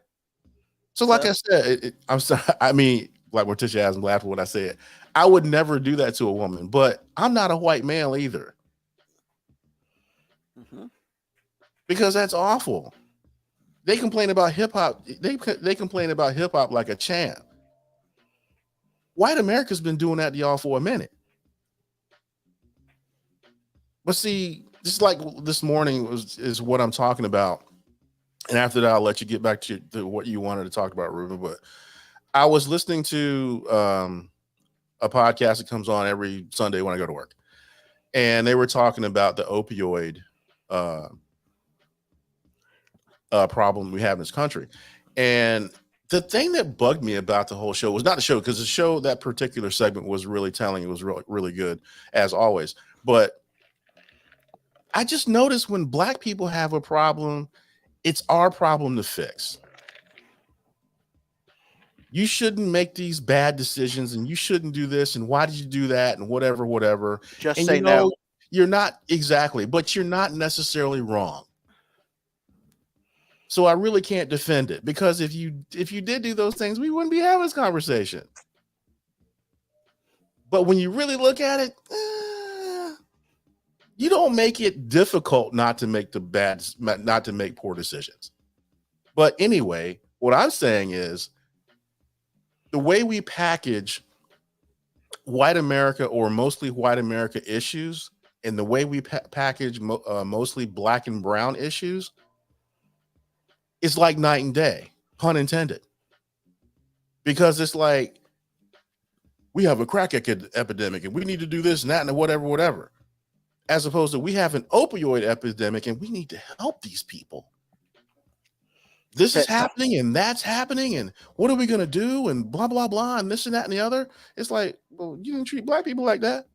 So, like I said, I'm sorry. I mean, like Morticia hasn't laughed at what I said. I would never do that to a woman, but I'm not a white male either. Because that's awful. They complain about hip hop. They complain about hip hop like a champ. White America's been doing that to y'all for a minute. But see, just like this morning is what I'm talking about. And after that, I'll let you get back to what you wanted to talk about, Ruben. But I was listening to a podcast that comes on every Sunday when I go to work. And they were talking about the opioid problem we have in this country. And the thing that bugged me about the whole show was not the show, because the show, that particular segment was really telling. It was really, really good, as always. But I just noticed when black people have a problem, it's our problem to fix. You shouldn't make these bad decisions, and you shouldn't do this, and why did you do that, and whatever. Just and say no. You're not exactly, but you're not necessarily wrong. So I really can't defend it, because if you did do those things, we wouldn't be having this conversation. But when you really look at it, you don't make it difficult not to make poor decisions. But anyway, what I'm saying is the way we package white America, or mostly white America issues, and the way we package mostly black and brown issues, it's like night and day, pun intended. Because it's like, we have a crack epidemic and we need to do this and that and whatever. As opposed to, we have an opioid epidemic and we need to help these people. This is happening and that's happening, and what are we going to do, and blah, blah, blah, and this and that and the other. It's like, well, you didn't treat black people like that.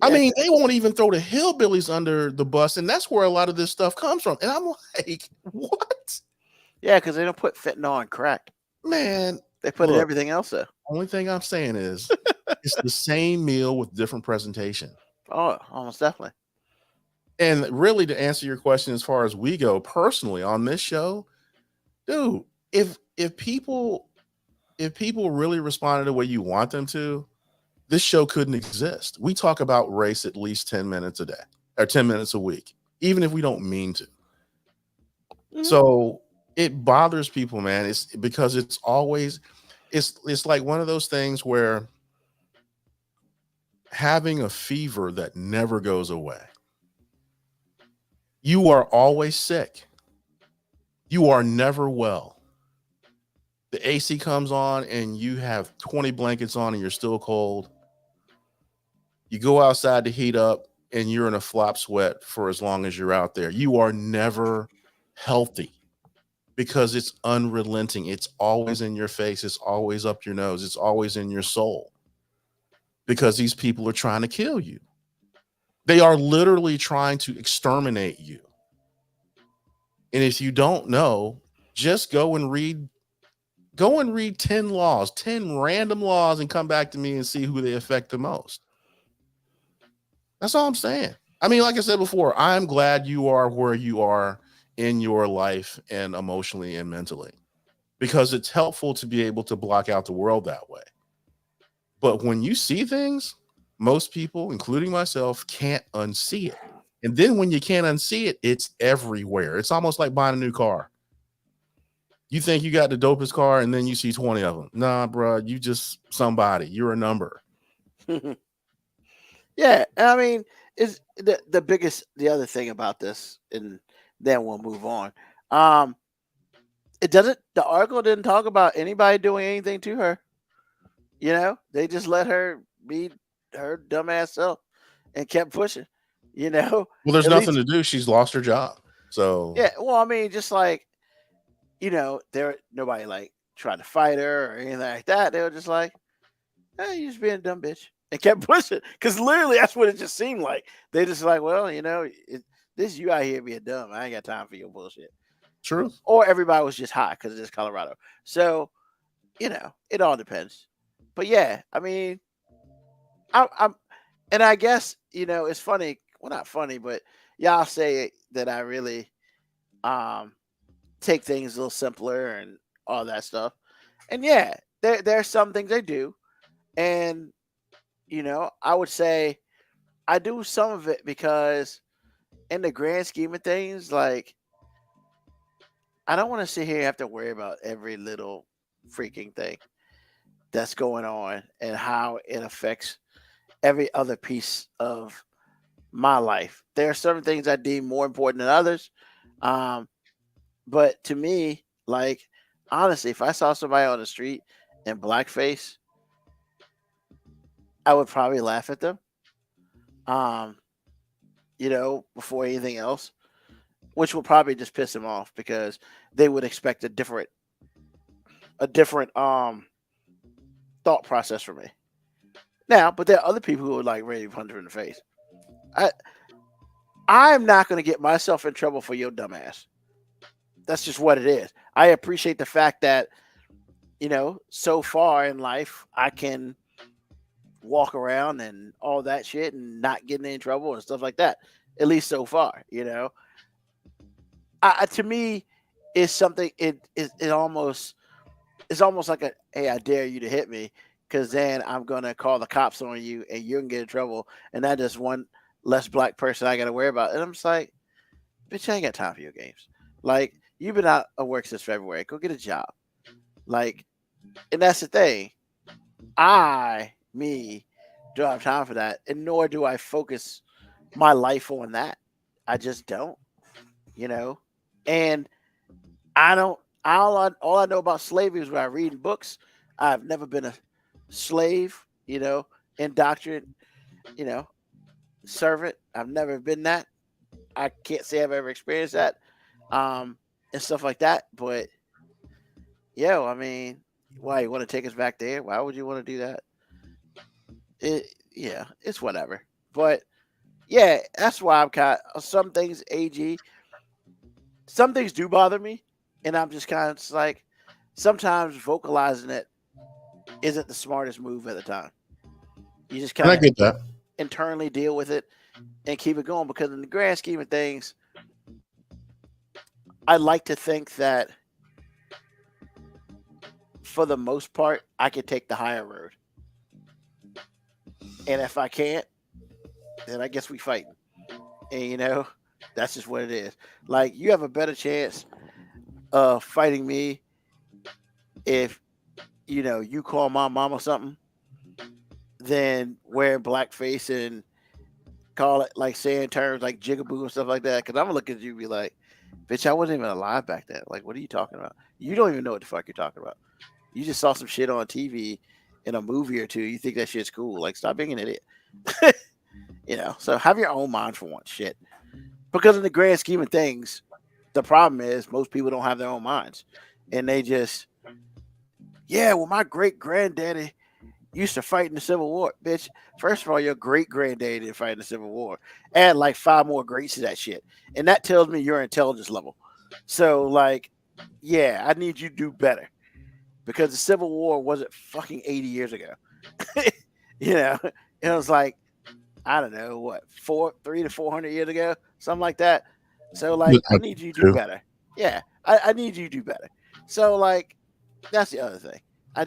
Yeah. I mean, they won't even throw the hillbillies under the bus, and that's where a lot of this stuff comes from. And I'm like, what? Yeah, because they don't put fentanyl in crack. Man. They put in everything else, though. Only thing I'm saying is it's the same meal with different presentation. Oh, almost definitely. And really, to answer your question, as far as we go personally on this show, dude, if people really responded the way you want them to, this show couldn't exist. We talk about race at least 10 minutes a day, or 10 minutes a week, even if we don't mean to. Mm-hmm. So it bothers people, man. It's because it's always, it's like one of those things where having a fever that never goes away. You are always sick. You are never well. The AC comes on and you have 20 blankets on and you're still cold. You go outside to heat up and you're in a flop sweat for as long as you're out there. You are never healthy because it's unrelenting. It's always in your face. It's always up your nose. It's always in your soul because these people are trying to kill you. They are literally trying to exterminate you. And if you don't know, just go and read 10 laws, 10 random laws, and come back to me and see who they affect the most. That's all I'm saying. I mean, like I said before, I'm glad you are where you are in your life and emotionally and mentally, because it's helpful to be able to block out the world that way. But when you see things, most people, including myself, can't unsee it. And then when you can't unsee it, it's everywhere. It's almost like buying a new car. You think you got the dopest car, and then you see 20 of them. Nah, bro, you just somebody. You're a number. Yeah, I mean, is the other thing about this, and then we'll move on. The article didn't talk about anybody doing anything to her. You know, they just let her be her dumbass self and kept pushing. You know, well, there's nothing to do. She's lost her job. So yeah, well, I mean, just like, you know, nobody like tried to fight her or anything like that. They were just like, hey, you're just being a dumb bitch, and kept pushing. Because literally, that's what it just seemed like. They just like, well, you know, this you out here being dumb. I ain't got time for your bullshit. Truth. or everybody was just high because it's Colorado. So it all depends. But yeah, I mean, I'm and I guess it's funny. Well, not funny, but y'all say that I really um take things a little simpler and all that stuff. And yeah, there's some things I do, and I would say I do some of it because in the grand scheme of things, like I don't want to sit here and have to worry about every little freaking thing that's going on and how it affects every other piece of my life. There are certain things I deem more important than others. Um, but to me, like honestly, if I saw somebody on the street in blackface, I would probably laugh at them. Um, before anything else, which will probably just piss them off because they would expect a different thought process from me. Now, but there are other people who would like ready to punch her in the face. I I'm not going to get myself in trouble for your dumbass. That's just what it is. I appreciate the fact that so far in life I can walk around and all that shit and not getting in trouble and stuff like that. At least so far. To me, it's something. It's almost like a hey, I dare you to hit me, because then I'm gonna call the cops on you and you're gonna get in trouble, and that is one less black person I gotta worry about. And I'm just like, bitch, I ain't got time for your games. Like, you've been out of work since February. Go get a job. Like, and that's the thing. Me, don't have time for that, and nor do I focus my life on that. I just don't, you know. And I don't. All I know about slavery is what I read in books. I've never been a slave, indoctrinate, you know, servant. I've never been that. I can't say I've ever experienced that, and stuff like that. But I mean, why you want to take us back there? Why would you want to do that? It's whatever. But yeah, that's why I'm kind of some things. Some things do bother me, and I'm just kind of like sometimes vocalizing it isn't the smartest move at the time. You just And I kind of get that. internally deal with it and keep it going, because in the grand scheme of things, I like to think that for the most part, I can take the higher road. And if I can't, then I guess we fighting. And that's just what it is. Like, you have a better chance of fighting me if you call my mama something than wearing blackface and call it like saying terms like jigaboo and stuff like that. Because I'm gonna look at you and be like, bitch, I wasn't even alive back then. Like, what are you talking about? You don't even know what the fuck you're talking about. You just saw some shit on TV in a movie or two. You think that shit's cool. Like, stop being an idiot. So have your own mind for once, shit. Because in the grand scheme of things, the problem is most people don't have their own minds. And they just, well, my great granddaddy used to fight in the Civil War. Bitch, first of all, your great granddaddy didn't fight in the Civil War. Add like 5 more greats to that shit. And that tells me your intelligence level. So, like, I need you to do better. Because the Civil War wasn't fucking 80 years ago. It was like, I don't know, what, 300 to 400 years ago? Something like that. So, like, I need you to do better. Yeah, I need you to do better. So, like, that's the other thing. I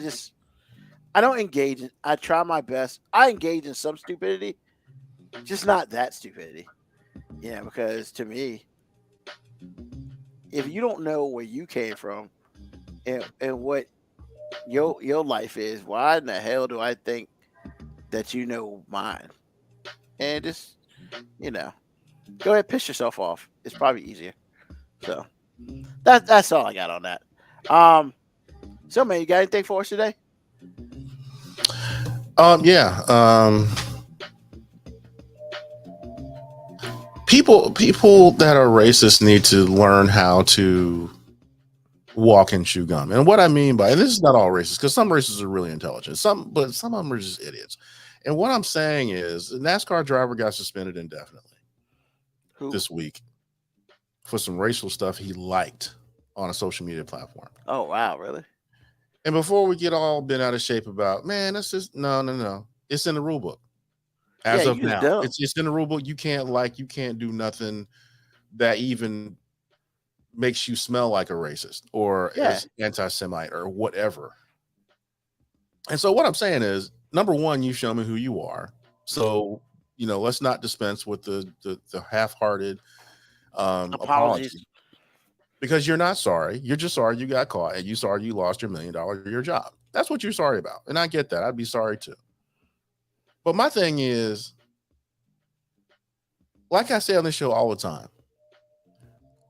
don't engage in, I try my best. I engage in some stupidity, just not that stupidity. Because to me, if you don't know where you came from and what your life is, why in the hell do I think that you know mine? And just, go ahead, piss yourself off. It's probably easier. So that's all I got on that. So man, you got anything for us today? Yeah. People that are racist need to learn how to walk and chew gum. And what I mean by, and this is not all racist, because some racists are really intelligent, but some of them are just idiots. And what I'm saying is, the NASCAR driver got suspended indefinitely this week for some racial stuff he liked. on a social media platform. Oh wow, really? And before we get all bent out of shape about, man, that's just no. It's in the rule book. Yeah, As you of just now, dumb. it's in the rule book. You can't do nothing that even makes you smell like a racist or Yeah. as anti-Semite or whatever. And so what I'm saying is, number one, you show me who you are. So, let's not dispense with the half-hearted Apologies. apology, because you're not sorry. You're just sorry you got caught and you sorry you lost your $1 million your job. That's what you're sorry about. And I get that. I'd be sorry too. But my thing is, like I say on this show all the time,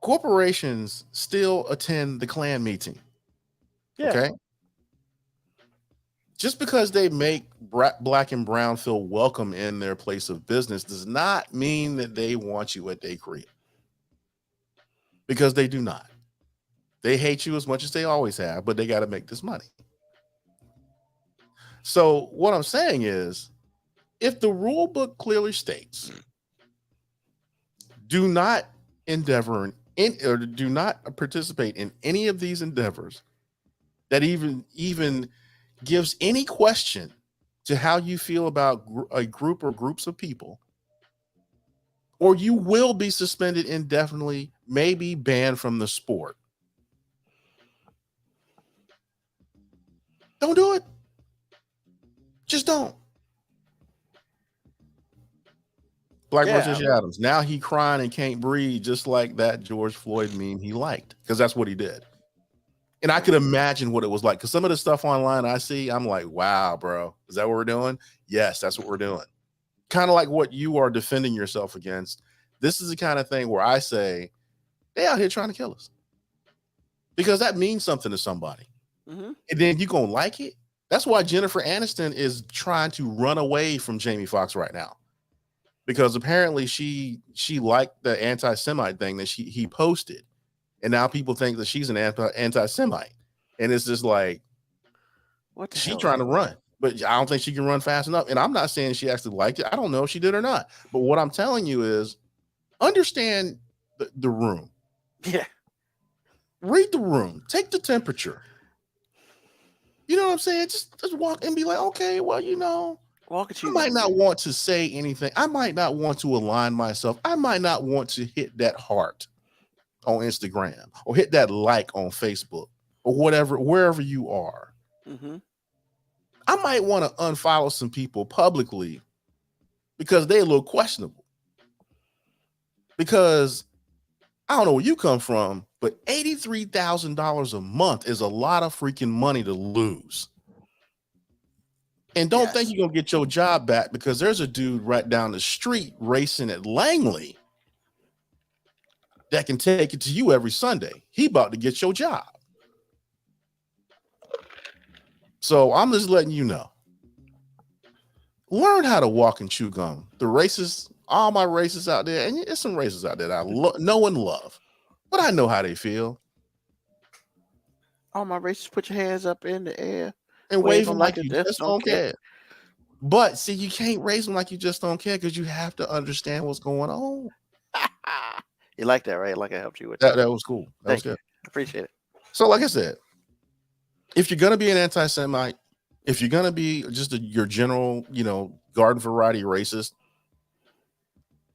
corporations still attend the Klan meeting. Yeah. Okay. Just because they make black and brown feel welcome in their place of business does not mean that they want you at their crib. Because they do not. They hate you as much as they always have, but they got to make this money. So what I'm saying is, if the rule book clearly states, do not endeavor or do not participate in any of these endeavors that even gives any question to how you feel about a group or groups of people, or you will be suspended indefinitely, maybe banned from the sport. Don't do it. Just don't. Black versus Adams. Now he crying and can't breathe, just like that George Floyd meme he liked, because that's what he did. And I could imagine what it was like, because some of the stuff online I see, I'm like, wow, bro, is that what we're doing? Yes, that's what we're doing. Kind of like what you are defending yourself against. This is the kind of thing where I say, they out here trying to kill us, because that means something to somebody. Mm-hmm. And then you gonna like it. That's why Jennifer Aniston is trying to run away from Jamie Foxx right now, because apparently she liked the anti-Semite thing that he posted, and now people think that she's an anti-Semite, and it's just like, what the hell? Trying to run, but I don't think she can run fast enough. And I'm not saying she actually liked it. I don't know if she did or not. But what I'm telling you is, understand the room. Yeah. Read the room. Take the temperature. You know what I'm saying? Just walk and be like, okay, well, I might not want to say anything. I might not want to align myself. I might not want to hit that heart on Instagram or hit that like on Facebook or whatever, wherever you are. Mm-hmm. I might want to unfollow some people publicly because they look questionable. Because I don't know where you come from, but $83,000 a month is a lot of freaking money to lose. And don't think you're going to get your job back, because there's a dude right down the street racing at Langley that can take it to you every Sunday. He about to get your job. So I'm just letting you know. Learn how to walk and chew gum. The racists, all my racists out there, and there's some racists out there that I know and love, but I know how they feel. All my racists, put your hands up in the air and wave them like you just don't care. But see, you can't raise them like you just don't care, because you have to understand what's going on. You like that, right? Like I helped you with that. That was cool. That was good. Appreciate it. So like I said, if you're going to be an anti-Semite, if you're going to be just your general, garden variety racist,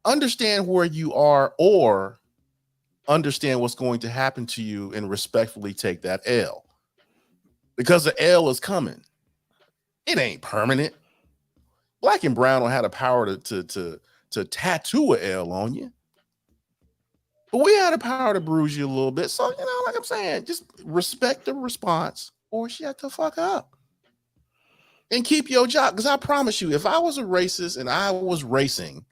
understand where you are, or understand what's going to happen to you and respectfully take that L, because the L is coming. It ain't permanent. Black and brown don't have the power to tattoo a L on you, but we have the power to bruise you a little bit. So, like I'm saying, just respect the response or shut the fuck up and keep your job. Because I promise you, if I was a racist and I was racing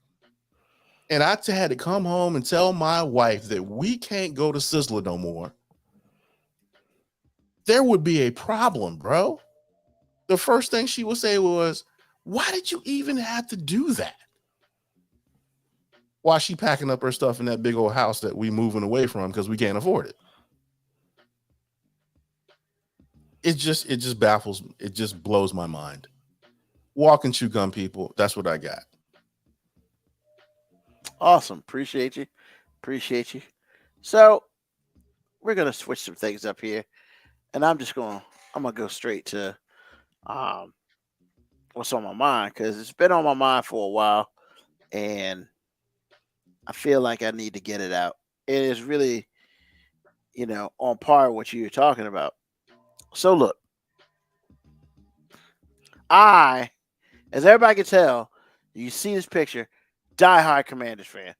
and I had to come home and tell my wife that we can't go to Sizzler no more, there would be a problem, bro. The first thing she would say was, why did you even have to do that? While she packing up her stuff in that big old house that we moving away from because we can't afford it. It just baffles, it just blows my mind. Walk and chew gum, people. That's what I got. Awesome. Appreciate you. So we're gonna switch some things up here, and I'm gonna go straight to um what's on my mind because it's been on my mind for a while, and I feel like I need to get it out. It is really, on par with what you were talking about. So look, I, as everybody can tell, you see this picture, diehard Commanders fan.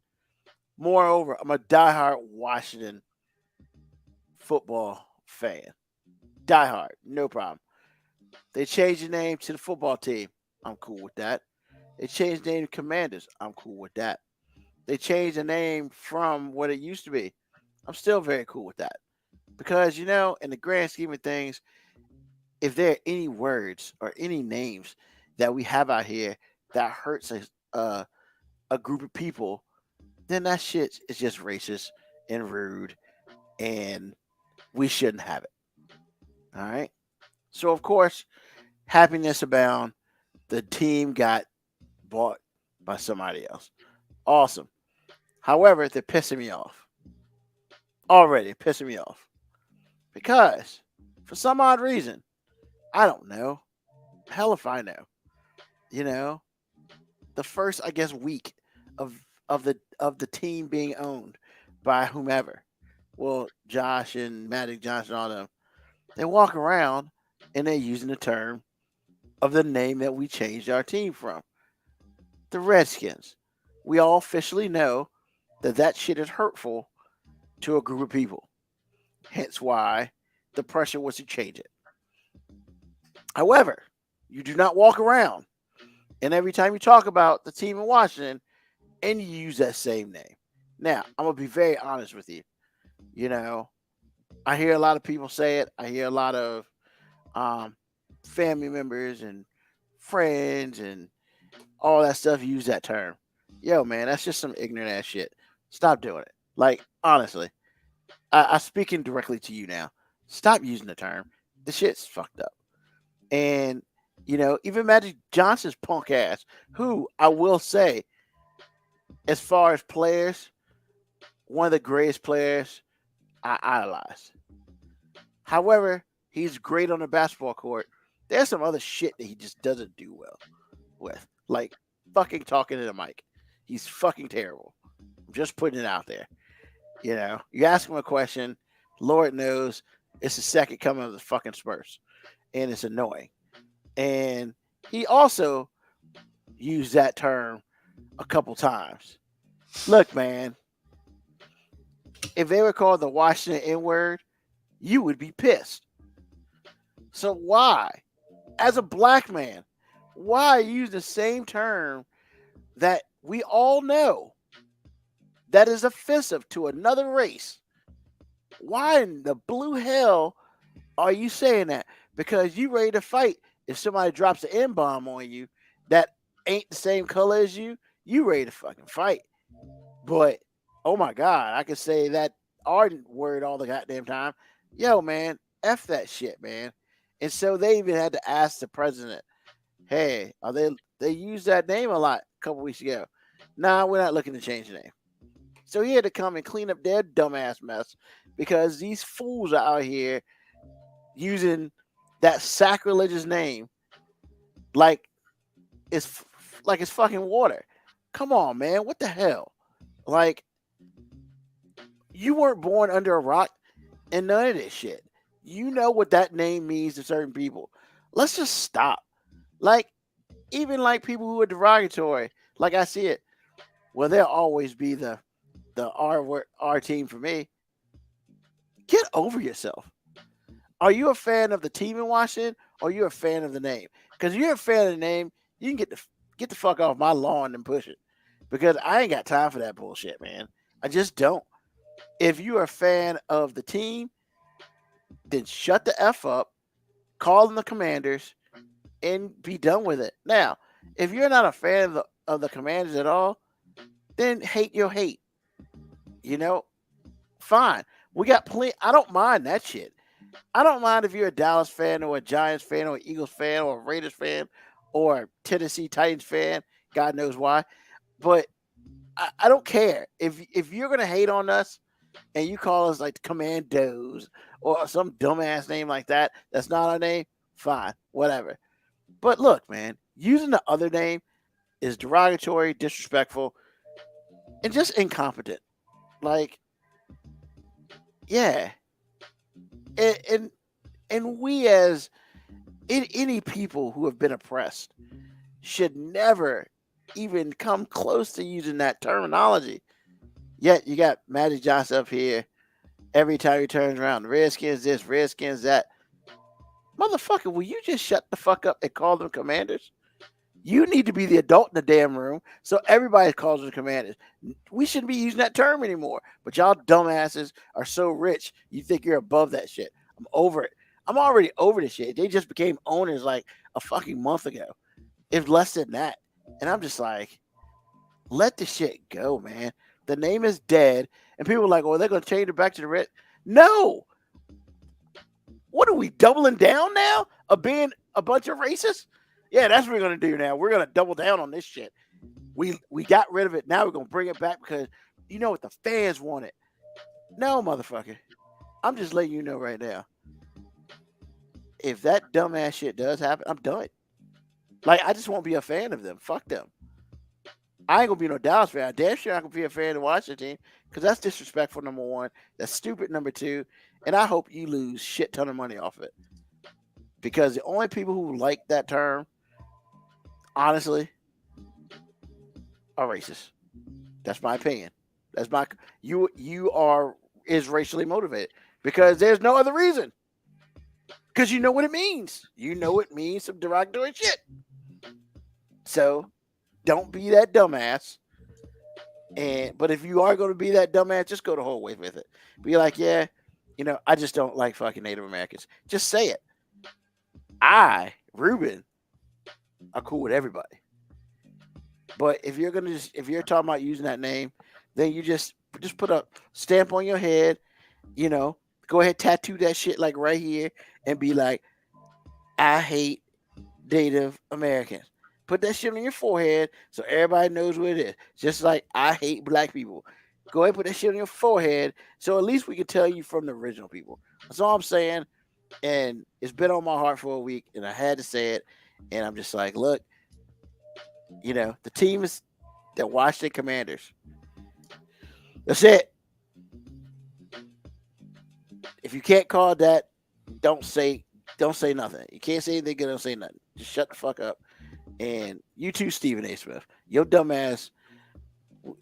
Moreover, I'm a diehard Washington football fan. Diehard, no problem. They changed the name to the football team. I'm cool with that. They changed the name to Commanders. I'm cool with that. They changed the name from what it used to be. I'm still very cool with that. Because, in the grand scheme of things, if there are any words or any names that we have out here that hurts a group of people, then that shit is just racist and rude, and we shouldn't have it. All right. So, of course, happiness abound. The team got bought by somebody else. Awesome. However, they're pissing me off. Already pissing me off. Because, for some odd reason, I don't know. Hell if I know. You know, the first, I guess, week of the team being owned by whomever. Well, Josh and Magic Johnson, all them, they walk around and they're using the term of the name that we changed our team from, the Redskins. We all officially know that that shit is hurtful to a group of people. Hence why the pressure was to change it. However, you do not walk around and every time you talk about the team in Washington and you use that same name. Now, I'm going to be very honest with you. I hear a lot of people say it. I hear a lot of um, family members and friends and all that stuff use that term. Yo, man, that's just some ignorant ass shit. Stop doing it. Like, honestly, I'm speaking directly to you now. Stop using the term. The shit's fucked up. And, even Magic Johnson's punk ass, who I will say, as far as players, one of the greatest players I idolize. However, he's great on the basketball court. There's some other shit that he just doesn't do well with. Like fucking talking to the mic. He's fucking terrible. I'm just putting it out there. You ask him a question, Lord knows it's the second coming of the fucking Spurs. And it's annoying. And he also used that term a couple times. Look, man, if they were called the Washington N-word, you would be pissed. So why, as a black man, why use the same term that we all know that is offensive to another race? Why in the blue hell are you saying that? Because you ready to fight if somebody drops an N-bomb on you that ain't the same color as you ready to fucking fight. But, oh my God, I could say that ardent word all the goddamn time. Yo, man, F that shit, man. And so they even had to ask the president, hey, they used that name a lot a couple weeks ago. Nah, we're not looking to change the name. So he had to come and clean up their dumbass mess because these fools are out here using that sacrilegious name like it's fucking water. Come on, man. What the hell? Like, you weren't born under a rock and none of this shit. You know what that name means to certain people. Let's just stop. Like, even like people who are derogatory, like I see it, well, there'll always be the R team for me. Get over yourself. Are you a fan of the team in Washington or are you a fan of the name? Because if you're a fan of the name, you can get the fuck off my lawn and push it. Because I ain't got time for that bullshit, man. I just don't. If you're a fan of the team, then shut the F up, call them the Commanders, and be done with it. Now, if you're not a fan of the Commanders at all, then hate your hate. Fine. We got plenty. I don't mind that shit. I don't mind if you're a Dallas fan or a Giants fan or an Eagles fan or a Raiders fan or a Tennessee Titans fan. God knows why. But I don't care. If you're going to hate on us, and you call us like the Commandos or some dumbass name like that, that's not our name, fine, whatever. But look, man, using the other name is derogatory, disrespectful, and just incompetent. Like, yeah, and we as any people who have been oppressed should never even come close to using that terminology. Yet you got Magic Johnson up here every time he turns around. Redskins this, Redskins that. Motherfucker, will you just shut the fuck up and call them Commanders? You need to be the adult in the damn room, so everybody calls them Commanders. We shouldn't be using that term anymore. But y'all dumbasses are so rich, you think you're above that shit. I'm over it. I'm already over the shit. They just became owners like a fucking month ago. If less than that. And I'm just like, let the shit go, man. The name is dead. And people are like, oh, they're going to change it back to the red. No. What are we doubling down now of being a bunch of racists? Yeah, that's what we're going to do now. We're going to double down on this shit. We got rid of it. Now we're going to bring it back because you know what? The fans want it. No, motherfucker. I'm just letting you know right now. If that dumbass shit does happen, I'm done. Like, I just won't be a fan of them. Fuck them. I ain't going to be no Dallas fan. I'm damn sure I can be a fan of the Washington team because that's disrespectful, number one. That's stupid, number two. And I hope you lose shit ton of money off it. Because the only people who like that term, honestly, are racist. That's my opinion. That's my you is racially motivated because there's no other reason. Because you know what it means. You know it means some derogatory shit. So don't be that dumbass. But if you are going to be that dumbass, just go the whole way with it. Be like, yeah, I just don't like fucking Native Americans. Just say it. Ruben, are cool with everybody. But if you're talking about using that name, then you just put a stamp on your head, go ahead, tattoo that shit like right here and be like, I hate Native Americans. Put that shit on your forehead so everybody knows what it is. Just like I hate black people. Go ahead and put that shit on your forehead so at least we can tell you from the original people. That's all I'm saying. And it's been on my heart for a week and I had to say it. And I'm just like, look, the team is the Washington Commanders. That's it. If you can't call it that, don't say nothing. You can't say anything good, don't say nothing. Just shut the fuck up. And you too, Stephen A. Smith. Your dumbass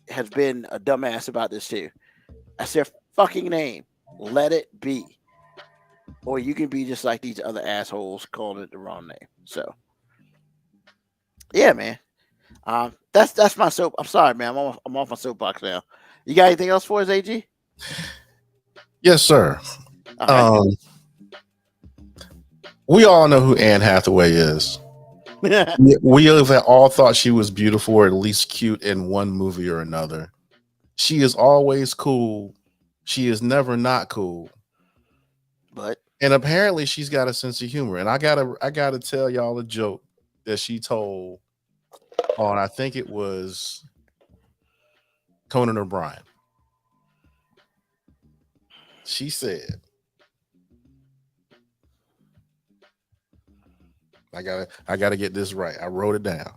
has been a dumbass about this too. That's their fucking name. Let it be. Or you can be just like these other assholes calling it the wrong name. So, yeah, man. That's my soap. I'm sorry, man. I'm off my soapbox now. You got anything else for us, AG? Yes, sir. We all know who Anne Hathaway is. We have all thought she was beautiful or at least cute in one movie or another. She is always cool. She is never not cool. And apparently she's got a sense of humor. And I gotta tell y'all a joke that she told on, I think it was Conan O'Brien. She said, I gotta get this right. I wrote it down.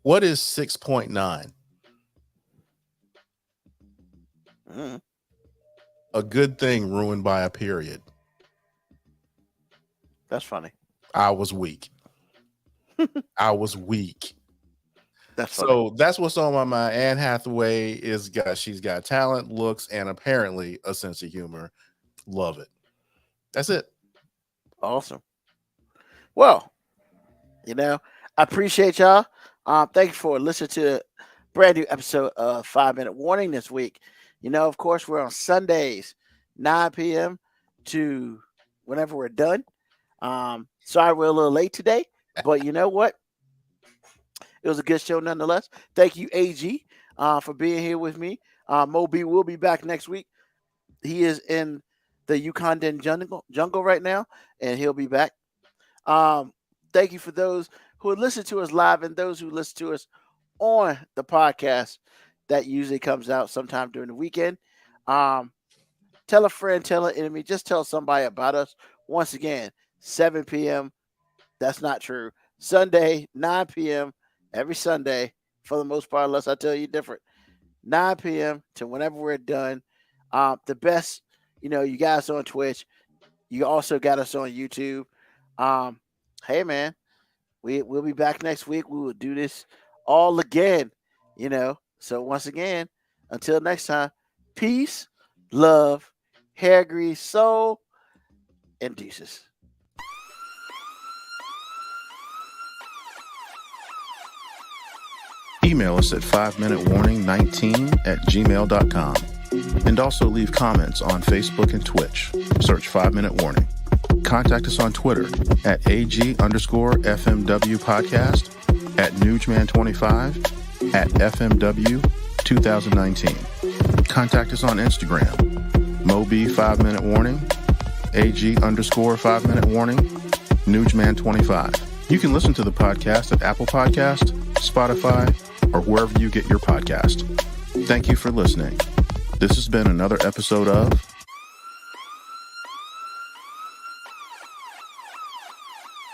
What is 6.9? A good thing ruined by a period. That's funny. I was weak. That's funny. So that's what's on my mind. Anne Hathaway she's got talent, looks, and apparently a sense of humor. Love it. That's it. Awesome. Well, I appreciate y'all. Thank you for listening to a brand new episode of 5 Minute Warning this week. Of course, we're on Sundays, 9 p.m. to whenever we're done. Sorry we're a little late today, but you know what? It was a good show nonetheless. Thank you, AG, for being here with me. Moby will be back next week. He is in the Ugandan jungle right now, and he'll be back. Thank you for those who listen to us live and those who listen to us on the podcast. that usually comes out sometime during the weekend. Tell a friend, tell an enemy, just tell somebody about us. Once again, 7 p.m. That's not true. Sunday, 9 p.m. every Sunday, for the most part, unless I tell you different. 9 p.m. to whenever we're done. The best, you got us on Twitch. You also got us on YouTube. Hey, man, we'll be back next week. We will do this all again, So once again, until next time, peace, love, hair grease, soul, and deuces. Email us at 5minutewarning19@gmail.com. And also leave comments on Facebook and Twitch. Search 5 Minute Warning. Contact us on Twitter at AG_FMW podcast, at Nugman25, at FMW 2019. Contact us on Instagram, Moby 5 Minute Warning, AG_5 Minute Warning, Nugman25. You can listen to the podcast at Apple Podcast, Spotify, or wherever you get your podcast. Thank you for listening. This has been another episode of